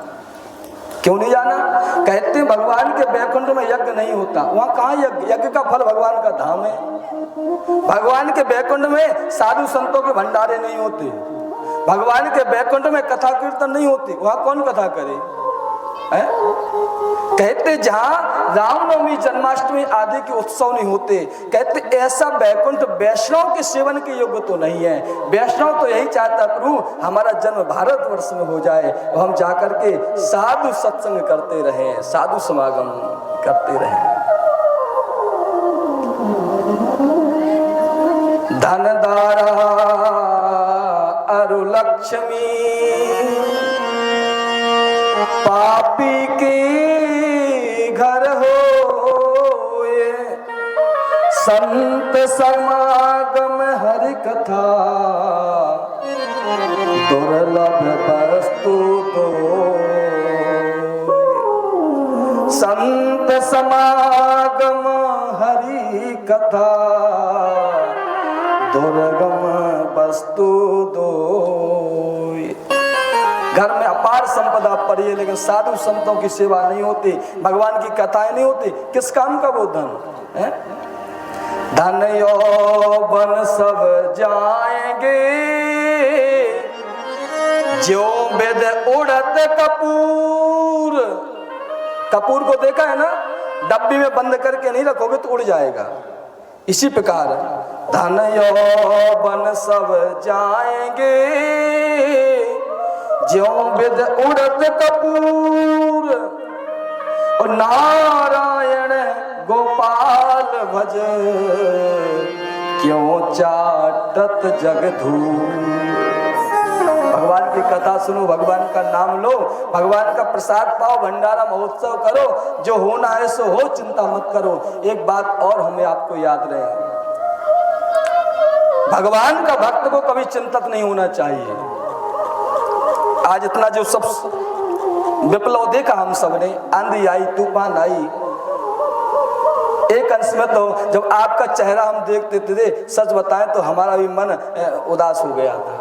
क्यों नहीं जाना? कहते हैं भगवान के वैकुंठ में यज्ञ नहीं होता। वहां कहाँ यज्ञ? यज्ञ का फल भगवान का धाम है। भगवान के वैकुंठ में साधु संतों के भंडारे नहीं होते, भगवान के वैकुंठ में कथा कीर्तन नहीं होती। वहां कौन कथा करे? कहते जहां रामनवमी, जन्माष्टमी आदि के उत्सव नहीं होते, कहते ऐसा वैकुंठ वैष्णव के सेवन के योग्य तो नहीं है। वैष्णव तो यही चाहता प्रभु हमारा जन्म भारतवर्ष में हो जाए और हम जाकर के साधु सत्संग करते रहें, साधु समागम करते रहें। धनदारा अरु लक्ष्मी पापी के घर हो, संत समागम हरि कथा दुर्लभ वस्तु तो। संत समागम हरि कथा दुर्गम वस्तु दो। घर में अपार संपदा पड़ी है लेकिन साधु संतों की सेवा नहीं होती, भगवान की कथाएं नहीं होती, किस काम का वो धन है? धन यौवन सब जाएंगे जो वेद उड़त कपूर। कपूर को देखा है ना, डब्बी में बंद करके नहीं रखोगे तो उड़ जाएगा। इसी प्रकार धन यौवन सब जाएंगे ज्यों विद उड़त कपूर। और नारायण गोपाल भज क्यों चाटत जगधूर। भगवान की कथा सुनो, भगवान का नाम लो, भगवान का प्रसाद पाओ, भंडारा महोत्सव करो, जो होना है सो हो, चिंता मत करो। एक बात और हमें आपको याद रहे, भगवान का भक्त को कभी चिंतित नहीं होना चाहिए। आज इतना जो सब विप्लव देखा हम सब ने, आंधी आई, तूफान आई, एक अंश में तो जब आपका चेहरा हम देखते थे, सच बताएं तो हमारा भी मन उदास हो गया था।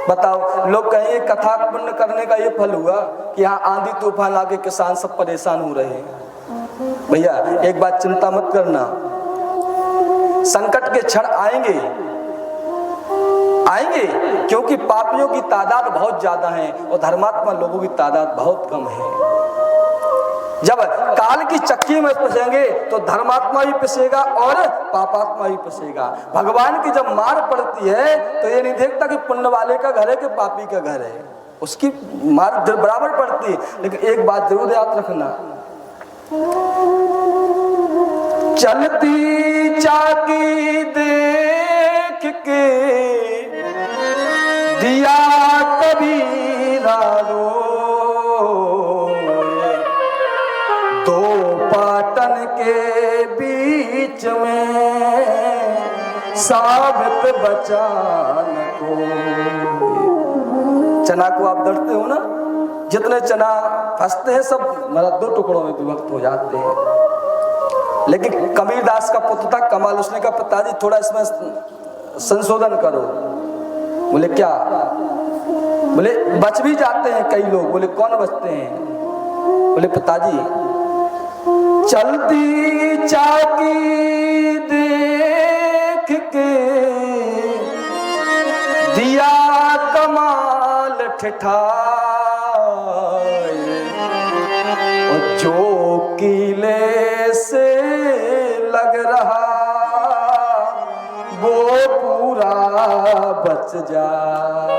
बताओ, लोग कहेंगे कथा पुण्य करने का ये फल हुआ कि यहाँ आंधी तूफान आके किसान सब परेशान हो रहे हैं। भैया एक बात चिंता मत करना, संकट के क्षण आएंगे आएंगे, क्योंकि पापियों की तादाद बहुत ज्यादा है और धर्मात्मा लोगों की तादाद बहुत कम है। जब काल की चक्की में फंसेंगे तो धर्मात्मा भी फंसेगा और पापात्मा भी फंसेगा। भगवान की जब मार पड़ती है तो ये नहीं देखता कि पुण्य वाले का घर है कि पापी का घर है, उसकी मार बराबर पड़ती है। लेकिन एक बात जरूर याद रखना, चलती चाकी देख के दिया कबीरा रो, दो पाटन के बीच में साबित बचान को। चना को आप दरते हो ना, जितने चना फंसते हैं सब मतलब 2 टुकड़ों में विभक्त हो जाते हैं। लेकिन कबीरदास का पुत्र था कमाल, उसने का पिताजी थोड़ा इसमें संशोधन करो। बोले क्या? बोले बच भी जाते हैं कई लोग। बोले कौन बचते हैं? बोले पिताजी, चलती चाकी देख के दिया कमाल ठिठाए, और जो कीले से लग रहा वो पूरा बच जाए।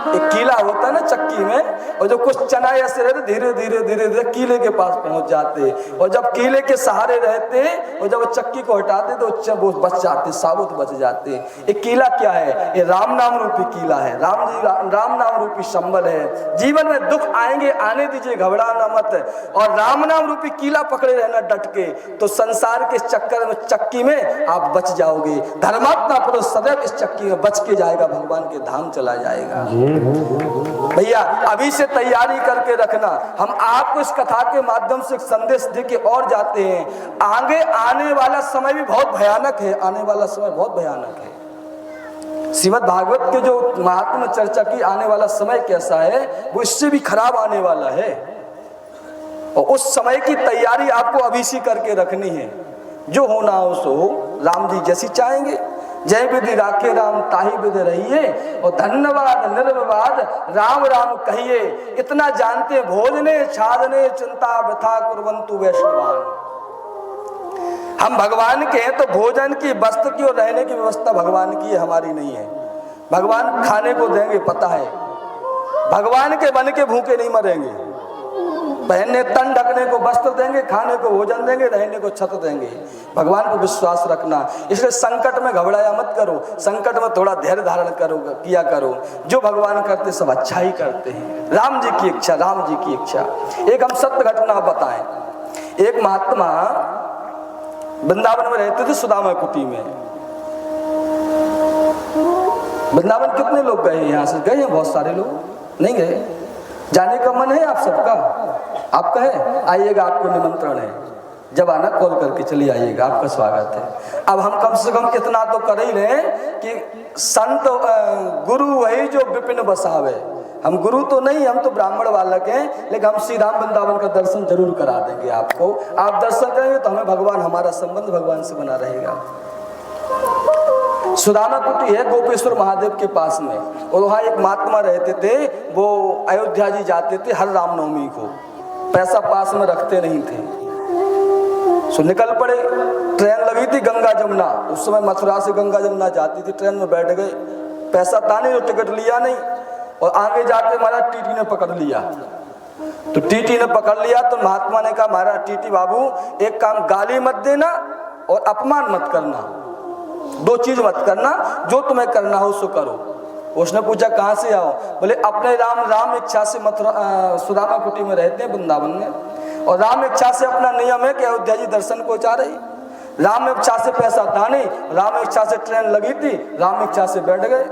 एक कीला होता है ना चक्की में, और जो कुछ चना ऐसे रहते धीरे धीरे धीरे धीरे कीले के पास पहुंच जाते, और जब कीले के सहारे रहते और जब चक्की को हटाते तो वो बच जाते, साबुत बच जाते। ये कीला क्या है? ये राम नाम रूपी कीला है। राम नाम रूपी संबल है। जीवन में दुख आएंगे, आने दीजिए, घबराना मत, और राम नाम रूपी कीला पकड़े रहना डट के, तो संसार के चक्कर में चक्की में आप बच जाओगे। धर्मात्मा पुरुष सदैव इस चक्की में बच के जाएगा, भगवान के धाम चला जाएगा। भैया अभी से तैयारी करके रखना। हम आपको इस कथा के माध्यम से संदेश दे के और जाते हैं। आगे आने वाला समय भी बहुत भयानक है। आने वाला समय बहुत भयानक है। श्रीमद् भागवत के जो महात्मा ने चर्चा की, आने वाला समय कैसा है, वो इससे भी खराब आने वाला है, और उस समय की तैयारी आपको अभी से करके रखनी है। जो होना हो सो राम जी जैसी चाहेंगे। जय विधि राखे राम ताहि विधि रहिए, और धन्यवाद निर्विवाद राम राम कहिए। इतना जानते भोजने छादने चिंता वृथा कुर्वन्तु वैष्णवान। हम भगवान के हैं तो भोजन की, वस्त्र की और रहने की व्यवस्था भगवान की है, हमारी नहीं है। भगवान खाने को देंगे, पता है। भगवान के बन के भूखे नहीं मरेंगे। पहनने तन ढकने को वस्त्र देंगे, खाने को भोजन देंगे, रहने को छत देंगे। भगवान को विश्वास रखना। इसलिए संकट में घबराया मत करो, संकट में थोड़ा धैर्य धारण करो, किया करो। जो भगवान करते सब अच्छा ही करते हैं। राम जी की इच्छा, राम जी की इच्छा। एक हम सत्य घटना बताएं। एक महात्मा वृंदावन में रहते थे, सुदामा कुटी में। वृंदावन कितने लोग गए? यहाँ से गए हैं बहुत सारे लोग, नहीं गए? जाने का मन है आप सबका? आपका है? आइएगा, आपको निमंत्रण है। जब आना कॉल करके चलिए आइएगा, आपका स्वागत है। अब हम कम से कम इतना तो कर ही लें कि संत गुरु वही जो विपिन बसावे। हम गुरु तो नहीं, हम तो ब्राह्मण बालक हैं, लेकिन हम श्री राम वृंदावन का दर्शन जरूर करा देंगे आपको। आप दर्शन करेंगे तो हमें भगवान, हमारा संबंध भगवान से बना रहेगा। सुदामा कुटी है गोपेश्वर महादेव के पास में, और वहाँ एक महात्मा रहते थे। वो अयोध्या जी जाते थे हर रामनवमी को, पैसा पास में रखते नहीं थे। सो निकल पड़े। ट्रेन लगी थी गंगा जमुना, उस समय मथुरा से गंगा जमुना जाती थी। ट्रेन में बैठ गए, पैसा था नहीं, टिकट लिया नहीं, और आगे जाके महाराज टीटी ने पकड़ लिया। तो टीटी ने पकड़ लिया तो महात्मा ने कहा, महाराज टीटी बाबू एक काम, गाली मत देना और अपमान मत करना, दो चीज मत करना, जो तुम्हें करना हो सो करो। उसने पूछा कहाँ से आओ? बोले अपने राम इच्छा से मथुरा सुदामा कुटी में रहते हैं वृंदावन में, और राम इच्छा से अपना नियम है कि अयोध्या जी दर्शन को जा रही। राम इच्छा से पैसा था नहीं, राम इच्छा से ट्रेन लगी थी, राम इच्छा से बैठ गए,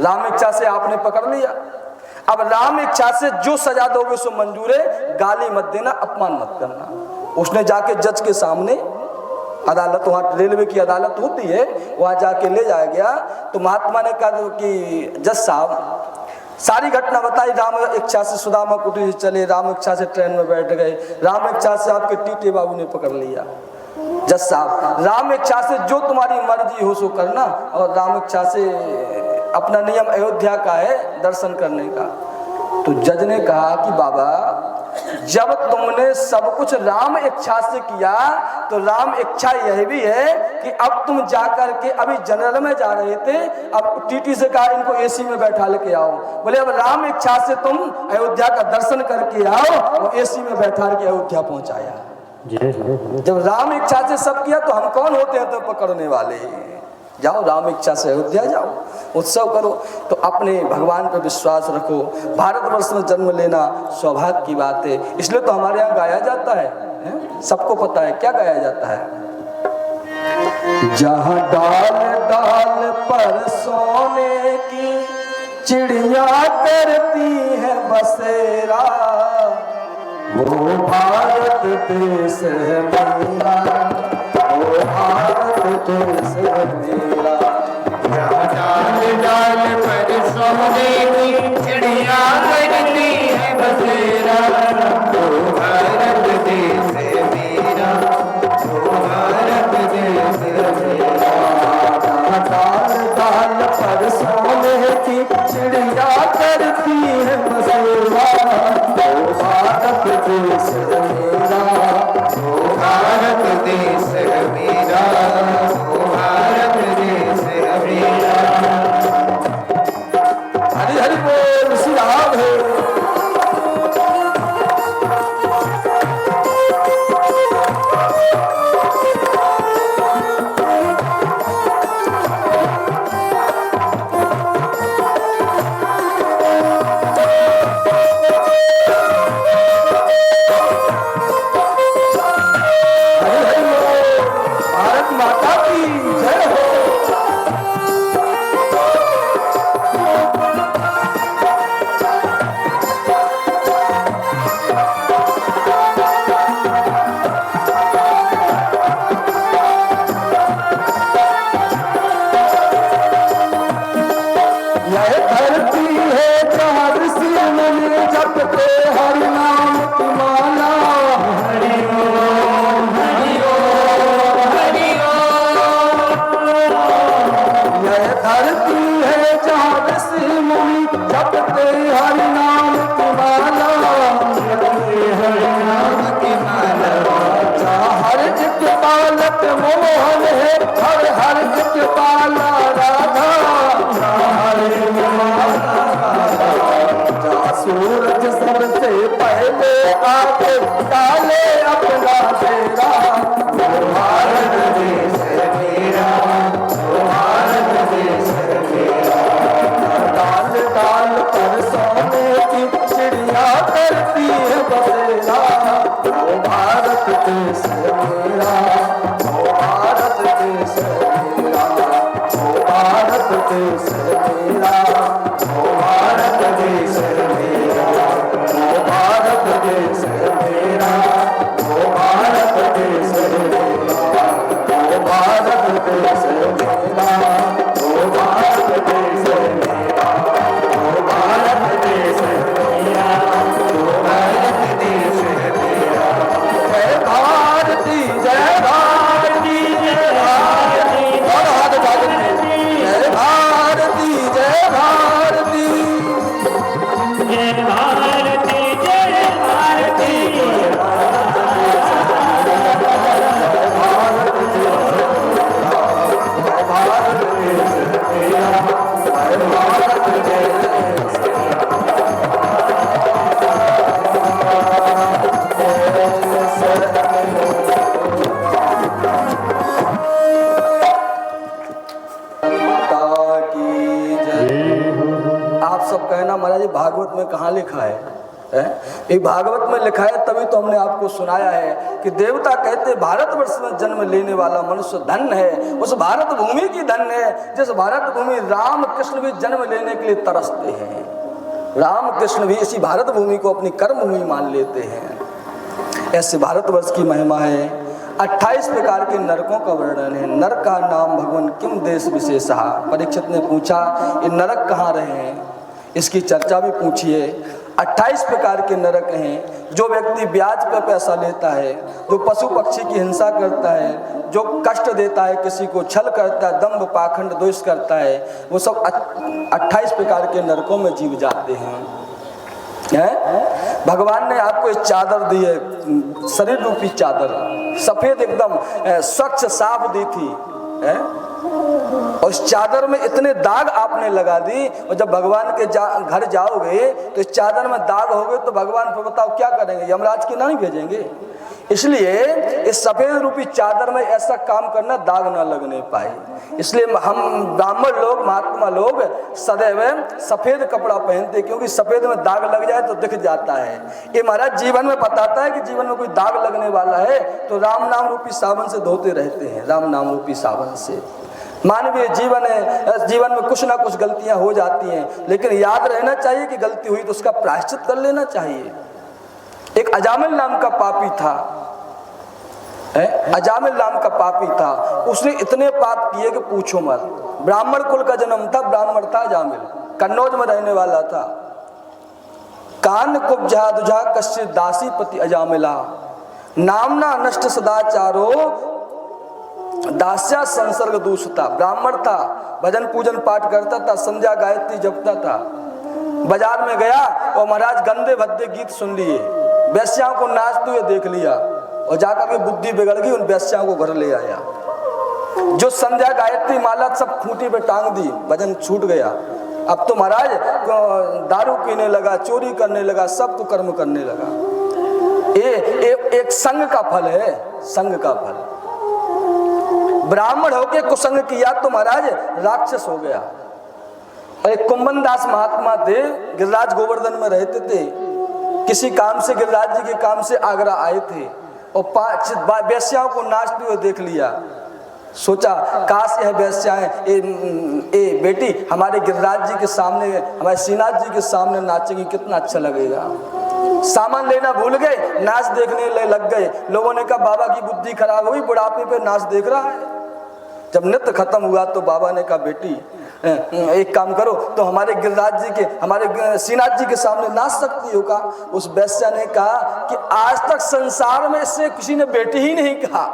राम इच्छा से आपने पकड़ लिया। अब राम इच्छा से जो सजा दोगे सो मंजूर है, गाली मत देना, अपमान मत करना। उसने जाके जज के सामने, अदालत वहाँ रेलवे की अदालत होती है, वहाँ जाके ले जाया गया। तो महात्मा ने कहा कि जज साहब सारी घटना बताई। राम इच्छा से सुदामा कुटी से चले, राम इच्छा से ट्रेन में बैठ गए, राम इच्छा से आपके टीटी बाबू ने पकड़ लिया। जज साहब राम इच्छा से जो तुम्हारी मर्जी हो सो करना, और राम इच्छा से अपना नियम अयोध्या का है दर्शन करने का। तो जज ने कहा कि बाबा जब तुमने सब कुछ राम इच्छा से किया तो राम इच्छा यह भी है कि अब तुम जाकर के, अभी जनरल में जा रहे थे, अब टीटी से कहा इनको एसी में बैठा लेके आओ। बोले अब राम इच्छा से तुम अयोध्या का दर्शन करके आओ, और एसी में बैठा के अयोध्या पहुंचाया। जब राम इच्छा से सब किया तो हम कौन होते हैं तो पकड़ने वाले? जाओ राम इच्छा से अयोध्या जाओ, उत्सव करो। तो अपने भगवान पर विश्वास रखो। भारतवर्ष में जन्म लेना सौभाग्य की बात है। इसलिए तो हमारे यहाँ गाया जाता है, सबको पता है क्या गाया जाता है। जहाँ डाल डाल पर सोने की चिड़िया करती है बसेरा, वो भारत देश है मेरा, वो भारत देश है मेरा। मूरत मोहन है, हर हर एक पाला राधा, हरे जा सूरज सबसे पहले आके डाले अपना डेरा, भारत देश मेरा, भारत देश मेरा, डाल डाल पर सोने की चिड़िया करती है बसेरा, भारत देश मेरा, भारत देश मेरा, भारत देश मेरा, भारत देश मेरा, भारत देश मेरा, भारत देश मेरा, भारत देश मेरा, भारत देश मेरा, भारत देश मेरा, भारत देश मेरा, जय भारती जय भारती जय भारती, और हाथ उठाकर जय भारती जय भारती, जय भारती जय भारती, माता की जय। आप सब कहना महाराज ये भागवत में कहाँ लिखा है? ये भागवत में लिखा है, तभी तो हमने आपको सुनाया है कि देवता कहते भारतवर्ष में जन्म लेने वाला मनुष्य धन्य है, उस भारत भूमि की धन्य है जिस भारत भूमि राम कृष्ण भी जन्म लेने के लिए तरसते हैं। राम कृष्ण भी इसी भारत भूमि को अपनी कर्म भूमि मान लेते हैं। ऐसे भारतवर्ष की महिमा है। 28 प्रकार के नरकों का वर्णन है। नरक का नाम भगवान किम देश विशेषः। परीक्षित ने पूछा ये नरक कहाँ रहे हैं, इसकी चर्चा भी पूछी है। 28 प्रकार के नरक हैं। जो व्यक्ति ब्याज पर पैसा लेता है, जो पशु पक्षी की हिंसा करता है, जो कष्ट देता है, किसी को छल करता है, दंभ पाखंड द्वेष करता है, वो सब 28 प्रकार के नरकों में जीव जाते हैं। भगवान ने आपको एक चादर दी है, शरीर रूपी चादर, सफेद एकदम स्वच्छ साफ दी थी और इस चादर में इतने दाग आपने लगा दी, और जब भगवान के घर जाओगे तो इस चादर में दाग हो गए तो भगवान फिर बताओ क्या करेंगे? यमराज की नहीं भेजेंगे। इसलिए इस सफेद रूपी चादर में ऐसा काम करना दाग ना लगने पाए। इसलिए हम ब्राह्मण लोग, महात्मा लोग सदैव सफेद कपड़ा पहनते, क्योंकि सफेद में दाग लग जाए तो दिख जाता है। ये महाराज जीवन में बताता है कि जीवन में कोई दाग लगने वाला है तो राम नाम रूपी साबुन से धोते रहते हैं। राम नाम रूपी साबुन से मानवीय जीवन है, जीवन में कुछ ना कुछ गलतियां हो जाती हैं, लेकिन याद रहना चाहिए कि गलती हुई तो उसका प्रायश्चित कर लेना चाहिए। एक अजामिल नाम का पापी था, अजामिल नाम का पापी था। उसने इतने पाप किए कि पूछो मत। ब्राह्मण कुल का जन्म था, ब्राह्मण था अजामिल, कन्नौज में रहने वाला था। कान कुब्जा दुझा कश्चित दासी पति अजामिला, नामना नष्ट सदाचारो दास्या संसर्ग दूषता। ब्राह्मण था, भजन पूजन पाठ करता था, संध्या गायत्री जपता था। बाजार में गया और महाराज गंदे भद्दे गीत सुन लिए, वैश्याओं को नाचते हुए देख लिया और जाकर के बुद्धि बिगड़ गई, उन वैश्याओं को घर ले आया। जो संध्या गायत्री माला सब खूंटी पे टांग दी, भजन छूट गया। अब तो महाराज दारू पीने लगा, चोरी करने लगा, सब को कर्म करने लगा। एक संग का फल है, संग का फल। ब्राह्मण होके कुसंग किया तो महाराज राक्षस हो गया। एक कुंभन दास महात्मा थे, गिरिराज गोवर्धन में रहते थे। किसी काम से, गिरिराज जी के काम से आगरा आए थे और 5 वैश्याओं को नाचते हुए देख लिया। सोचा काश यह वैश्याएं ए बेटी हमारे गिरिराज जी के सामने, हमारे श्रीनाथ जी के सामने नाचेंगी, कितना अच्छा लगेगा। सामान लेना भूल गए, नाच देखने लग गए। लोगों ने कहा बाबा की बुद्धि खराब हुई, बुढ़ापे पे नाच देख रहा है। जब नृत्य खत्म हुआ तो बाबा ने कहा बेटी एक काम करो, तो हमारे गिरिराज जी के, हमारे श्रीनाथ जी के सामने नाच सकती हो का? उस वैश्या ने कहा कि आज तक संसार में इससे किसी ने बेटी ही नहीं कहा,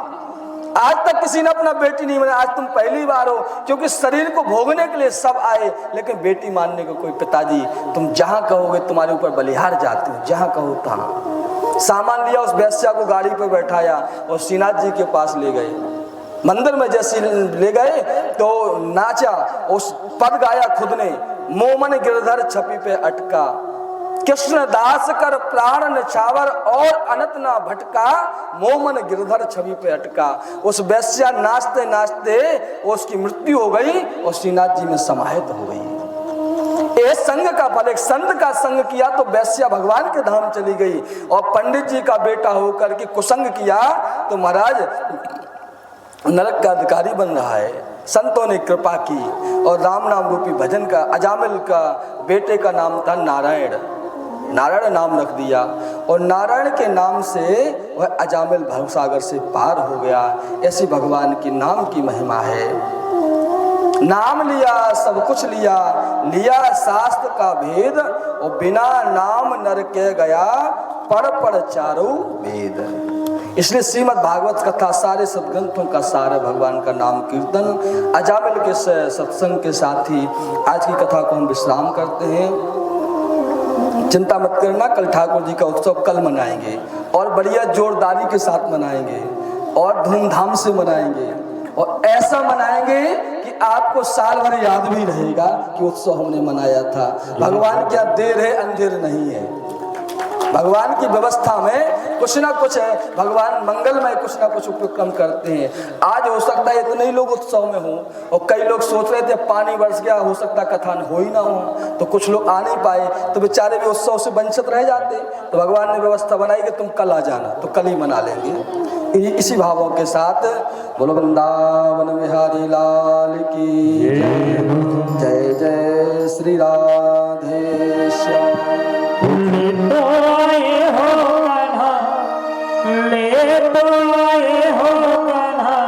आज तक किसी ने अपना बेटी नहीं माना, आज तुम पहली बार हो। क्योंकि शरीर को भोगने के लिए सब आए, लेकिन बेटी मानने को कोई पिताजी, तुम जहां कहोगे तुम्हारे ऊपर बलिहार जाते हो, जहां कहो तहां। सामान लिया, उस वैश्या को गाड़ी पर बैठाया और श्रीनाथ जी के पास ले गए। मंदिर में जैसे ले गए तो नाचा, उस पद गाया खुद ने, मोमन गिरधर छपी पे अटका, कृष्ण दास कर प्राण नछावर और अनंत ना भटका, मोमन गिरधर छवि पे अटका। उस वैश्या नाचते नाचते उसकी मृत्यु हो गई और श्रीनाथ जी में समाहित हो गई। ये संग का फल, एक संत का संग किया तो वैश्या भगवान के धाम चली गई, और पंडित जी का बेटा होकर के कुसंग किया तो महाराज नरक का अधिकारी बन रहा है। संतों ने कृपा की और राम नाम रूपी भजन का, अजामिल का बेटे का नाम था नारायण, नारायण नाम रख दिया, और नारायण के नाम से वह अजामिल भवसागर से पार हो गया। ऐसी भगवान की नाम की महिमा है। नाम लिया सब कुछ लिया, लिया शास्त्र का भेद, और बिना नाम नर के गया, पढ़ पढ़ चारों वेद। इसलिए श्रीमद् भागवत कथा सारे सदग्रंथों का सारा भगवान का नाम कीर्तन। अजामिल के सत्संग के साथ ही आज की कथा को हम विश्राम करते हैं। चिंता मत करना, कल ठाकुर जी का उत्सव कल मनाएंगे और बढ़िया जोरदारी के साथ मनाएंगे और धूमधाम से मनाएंगे, और ऐसा मनाएंगे कि आपको साल भर याद भी रहेगा कि उत्सव हमने मनाया था। भगवान क्या देर है, अंधेर नहीं है। भगवान की व्यवस्था में कुछ ना कुछ है, भगवान मंगलमय कुछ ना कुछ उपक्रम करते हैं। आज हो सकता है इतने ही लोग उत्सव में हों, और कई लोग सोच रहे थे पानी बरस गया, हो सकता कथा हो ही ना हो, तो कुछ लोग आ नहीं पाए, तो बेचारे भी उत्सव से वंचित रह जाते। तो भगवान ने व्यवस्था बनाई कि तुम कल आ जाना, तो कल ही मना लेंगे। इसी भावों के साथ बोलो वृंदावन बिहारी लाल की जय, जय श्री राधे श्याम। ले तो आए हो कान्हा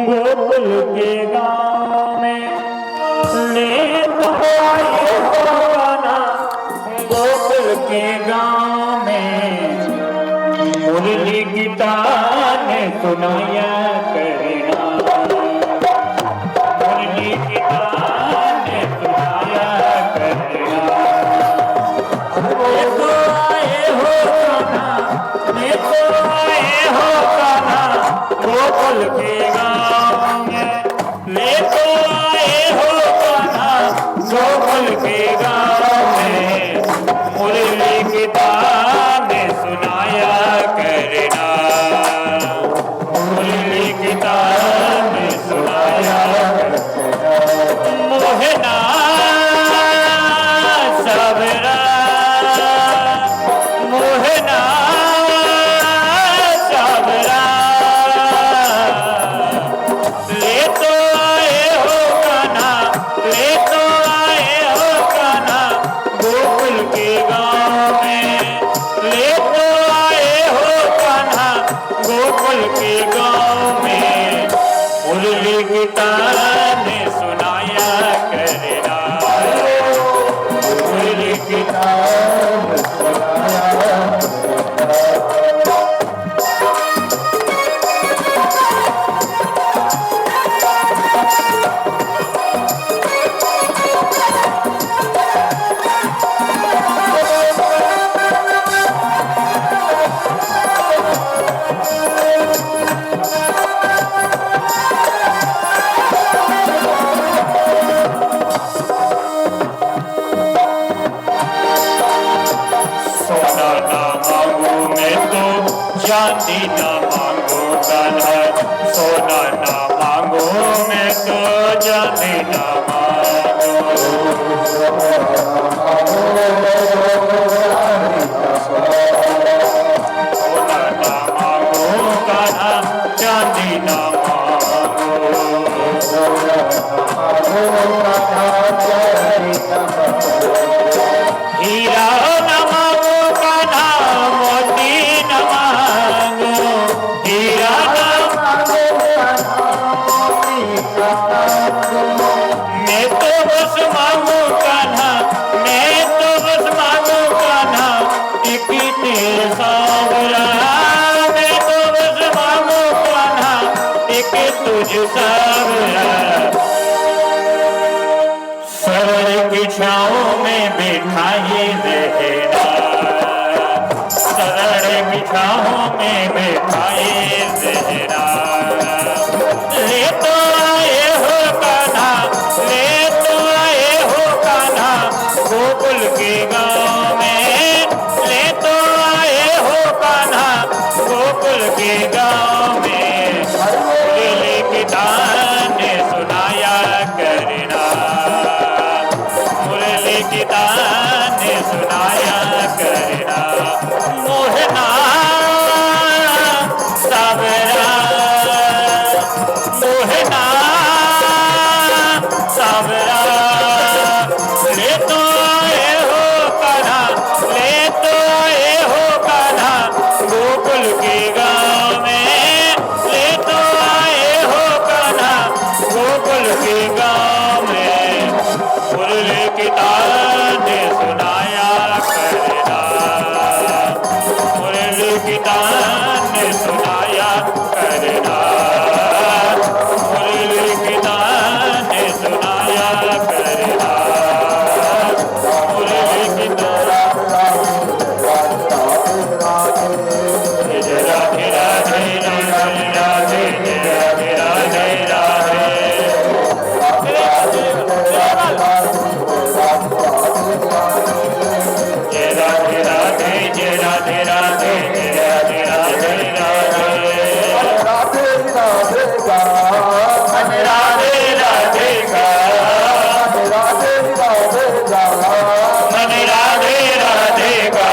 गोकुल के गाँव में, ले तो आए हो कान्हा गोकुल के गाँव में, मुरली गीता ने सुनाया करना, मुरली गीता ने सुनाया करना। ले तो आए हो कान्हा, ले तो आए हो कान्हा गोकुल के गाँव में, ले तो आए हो कान्हा गोकुल के गाँव में, मुरली गीता ने सुनाया करना, मुरली गीता ने सुनाया करना। मोहना सबरा, मोहना सबरा, ले तो आए हो कान्हा, ले तो आए हो कान्हा गोकुल के गाँव में, ले तो आए हो कान्हा गोकुल के गाँव में, मुरली गीता ने सुनाया करना, मुरली गीता ने सुनाया चांदी ना मांगो कान्हा, सोना ना मांगो, मैं तो चांदी ना मांगो, सोना ना मांगो कान्हा, चांदी ना मांगो, हीरा ना मांगो कान्हा, मोती ना मांगो, हीरा ना मांगो मैं तो बस मांगू कान्हा, मैं तो बस मांगू कान्हा, एक तेरे सावरा, मैं तो बस मांगू कान्हा, एक तुझ सावरा। सर की छाँव में बैठाए रहना, सर की छाँव में बैठाए रहना, ले तो आए हो कान्हा, ले तो आए हो कान्हा, गोकुल के गाँव में, ले तो आए हो कान्हा, गोकुल के गाँव में। मुरली की तान सुनाया करना, मुरली की तान सुनाया करना। मोहना सावरा, मोहना सावरा, ले तो आए हो कान्हा, ले तो आए हो कान्हा, गोकुल के गाँव में, ले तो आए हो कान्हा, गोकुल के गाँव में। मुरली की तान सुनाया करना, मुरली की तान सुनाया करना, मुरली की तान सुनाया करना, मुरली की तान। जय राधे राधे, राधे राधे, जय राधे राधे, राधे। जय राधे राधे, जय राधे राधे, जय राधे राधे, राधे। राधे राधे गा, मन राधे राधे का, राधे राधे गा, मन राधे राधे का।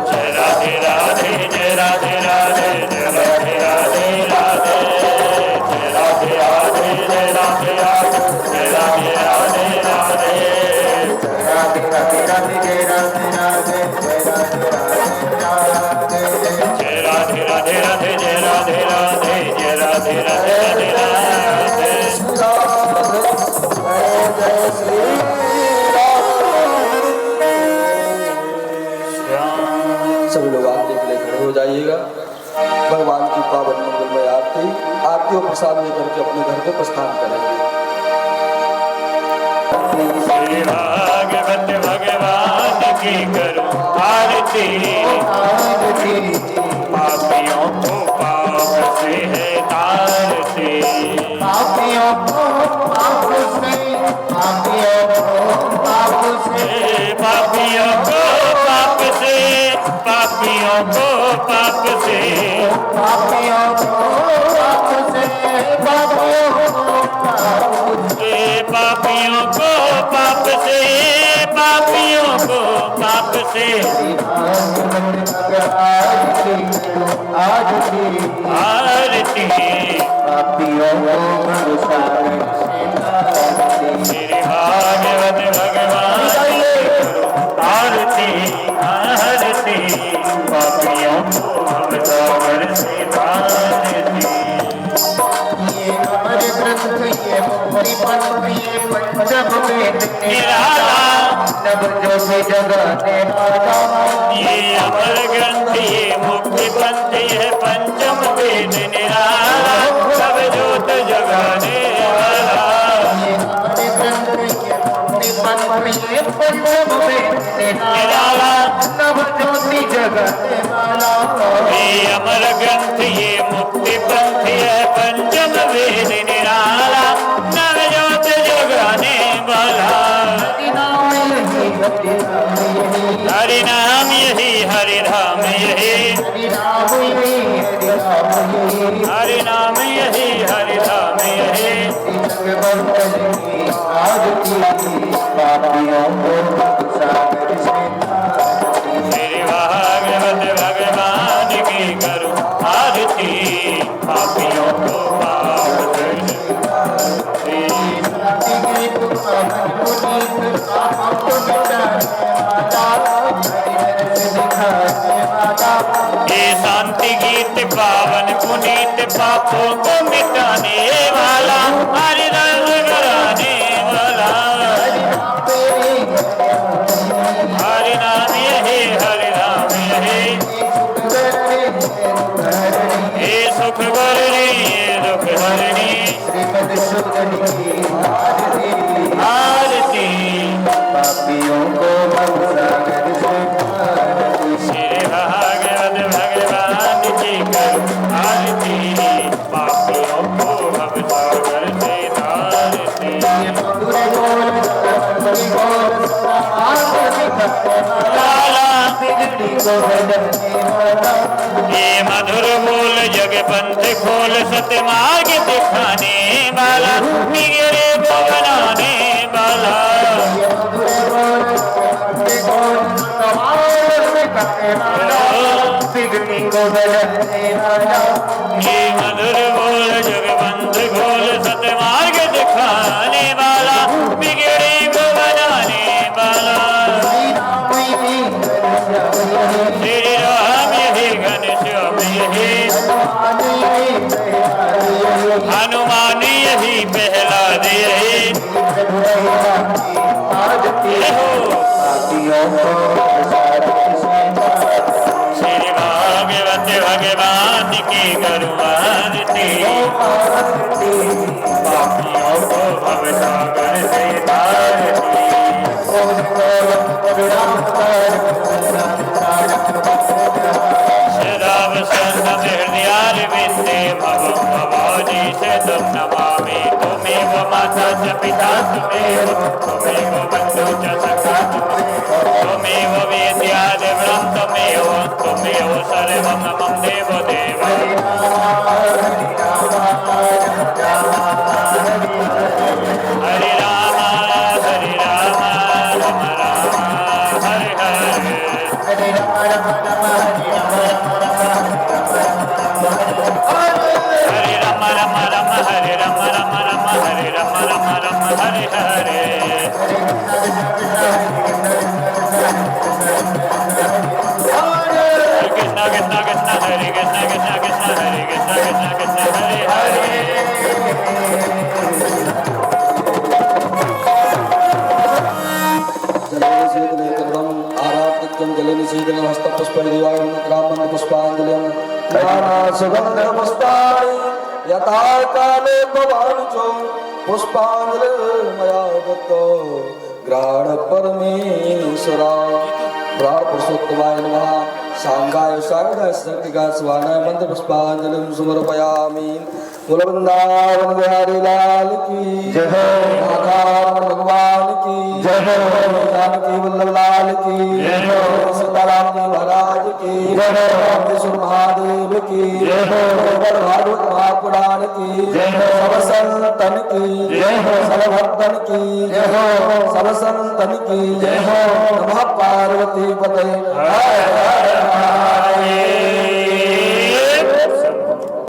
जय राधे राधे, जय राधे राधे, जय राधे राधे, राधे। जय राधे राधे, जय राधे राधे, जय राधे राधे, राधे। जय राधे राधे, राधे जय राधे राधे, जय राधे राधे, राधे राधे। सभी लोग आरती के लिए खड़े हो जाइएगा। भगवान की पावन मंगलमय आरती, आरती और प्रसाद लेकर के अपने घर को प्रस्थान करेंगे। श्री भागवत भगवान की करो आरती, पापियों को पाप से है तारती, पापियों को पाप से, पापियों को पाप से, पापियों को पाप से, पापियों को पाप से, पापियों को पाप से, पापियों को पाप से, पापियों को पाप से, पापियों को पाप से। आज की आरती पापियों को श्री भागवत भगवान आरती, आरती पापियों को हम सागर से भारती। ये अमर ग्रंथ, ये मुक्ति पंथ, ये पंचम वेद निराला, नव जो भी जगाने वाला, ये अमर ग्रंथ, ये मुक्ति पंथ, ये पंचम वेद निराला, सब जोत जगाने वाला। ये अमर ग्रंथ, ये मुक्ति पंथ, ये पंचम वेद निराला, नव ज्योति जगाने वाला। ये अमर ग्रंथ, ये मुक्ति पंथ, ये पंचम वेद निराला, नव जोत जगाने वाला। हरि नाम यही, हरि धाम यही, हरि नाम यही, हरि धाम यही। श्री भागवत भगवान की करो आरती, पापियों को पाप से। ये शांति गीत पावन पुनीत, पापों को मिटाने वाला, हरि नाम कराने वाला। हरि नाम यही, हरि नाम यही, ये सुख भरनी, ये दुख हरनी। आरती पापियों को भवसागर से भारती। श्री लाला बिगड़ी को बदलने वाला ये मधुर बोल जग पंथ खोल सत्य मार्ग दिखाने वाला बिगड़े को बनाने वाला बिगड़ी को बदलने वाला ये मधुर बोल जग पंथ खोल सत्य मार्ग दिखाने वाला बिगड़े को बनाने वाला श्री राम यही घनश्याम यही हनुमान यही प्रहलाद यही श्री भागवत भगवान की करुणारती पापियों को भवसागर से तारती सदा वसंत हृदयारविंदे भवं भवानी से तुम नमामि तुमेव माता च पिता तुमेव बन्धु च सखा तुमेव वेद्या देवं तुमेव सर्वं मम देव देव हरे राम राम राम हरे हरे हरे राम राम राम हरे राम राम राम हरे राम राम राम हरे हरे कृष्ण कृष्ण कृष्ण हरे कृष्ण कृष्ण कृष्ण हरे कृष्ण कृष्ण कृष्ण हरे हरे पुष्पांजलि यथा काले भवानी चो पुष्पांजलि मया दत्तो ग्राण परमेश्वरा प्राण पुरुषोत्तमाय नमः सांगाय शारदाय शक्तिकाय स्वानाय मंत्र पुष्पांजलिं समर्पयामि। बोल वृंदावन बिहारी लाल की जय हो, राधा भगवान की जय हो, जानकी वल्लभ लाल की जय हो, सीताराम जी महाराज की जय हो, रामेश्वर महादेव की जय हो, भागवत महापुराण की जय हो, सब संतन की जय हो, सब भक्तन की जय हो, सब संतन की जय हो। नमः पार्वती पते हर हर महादेव।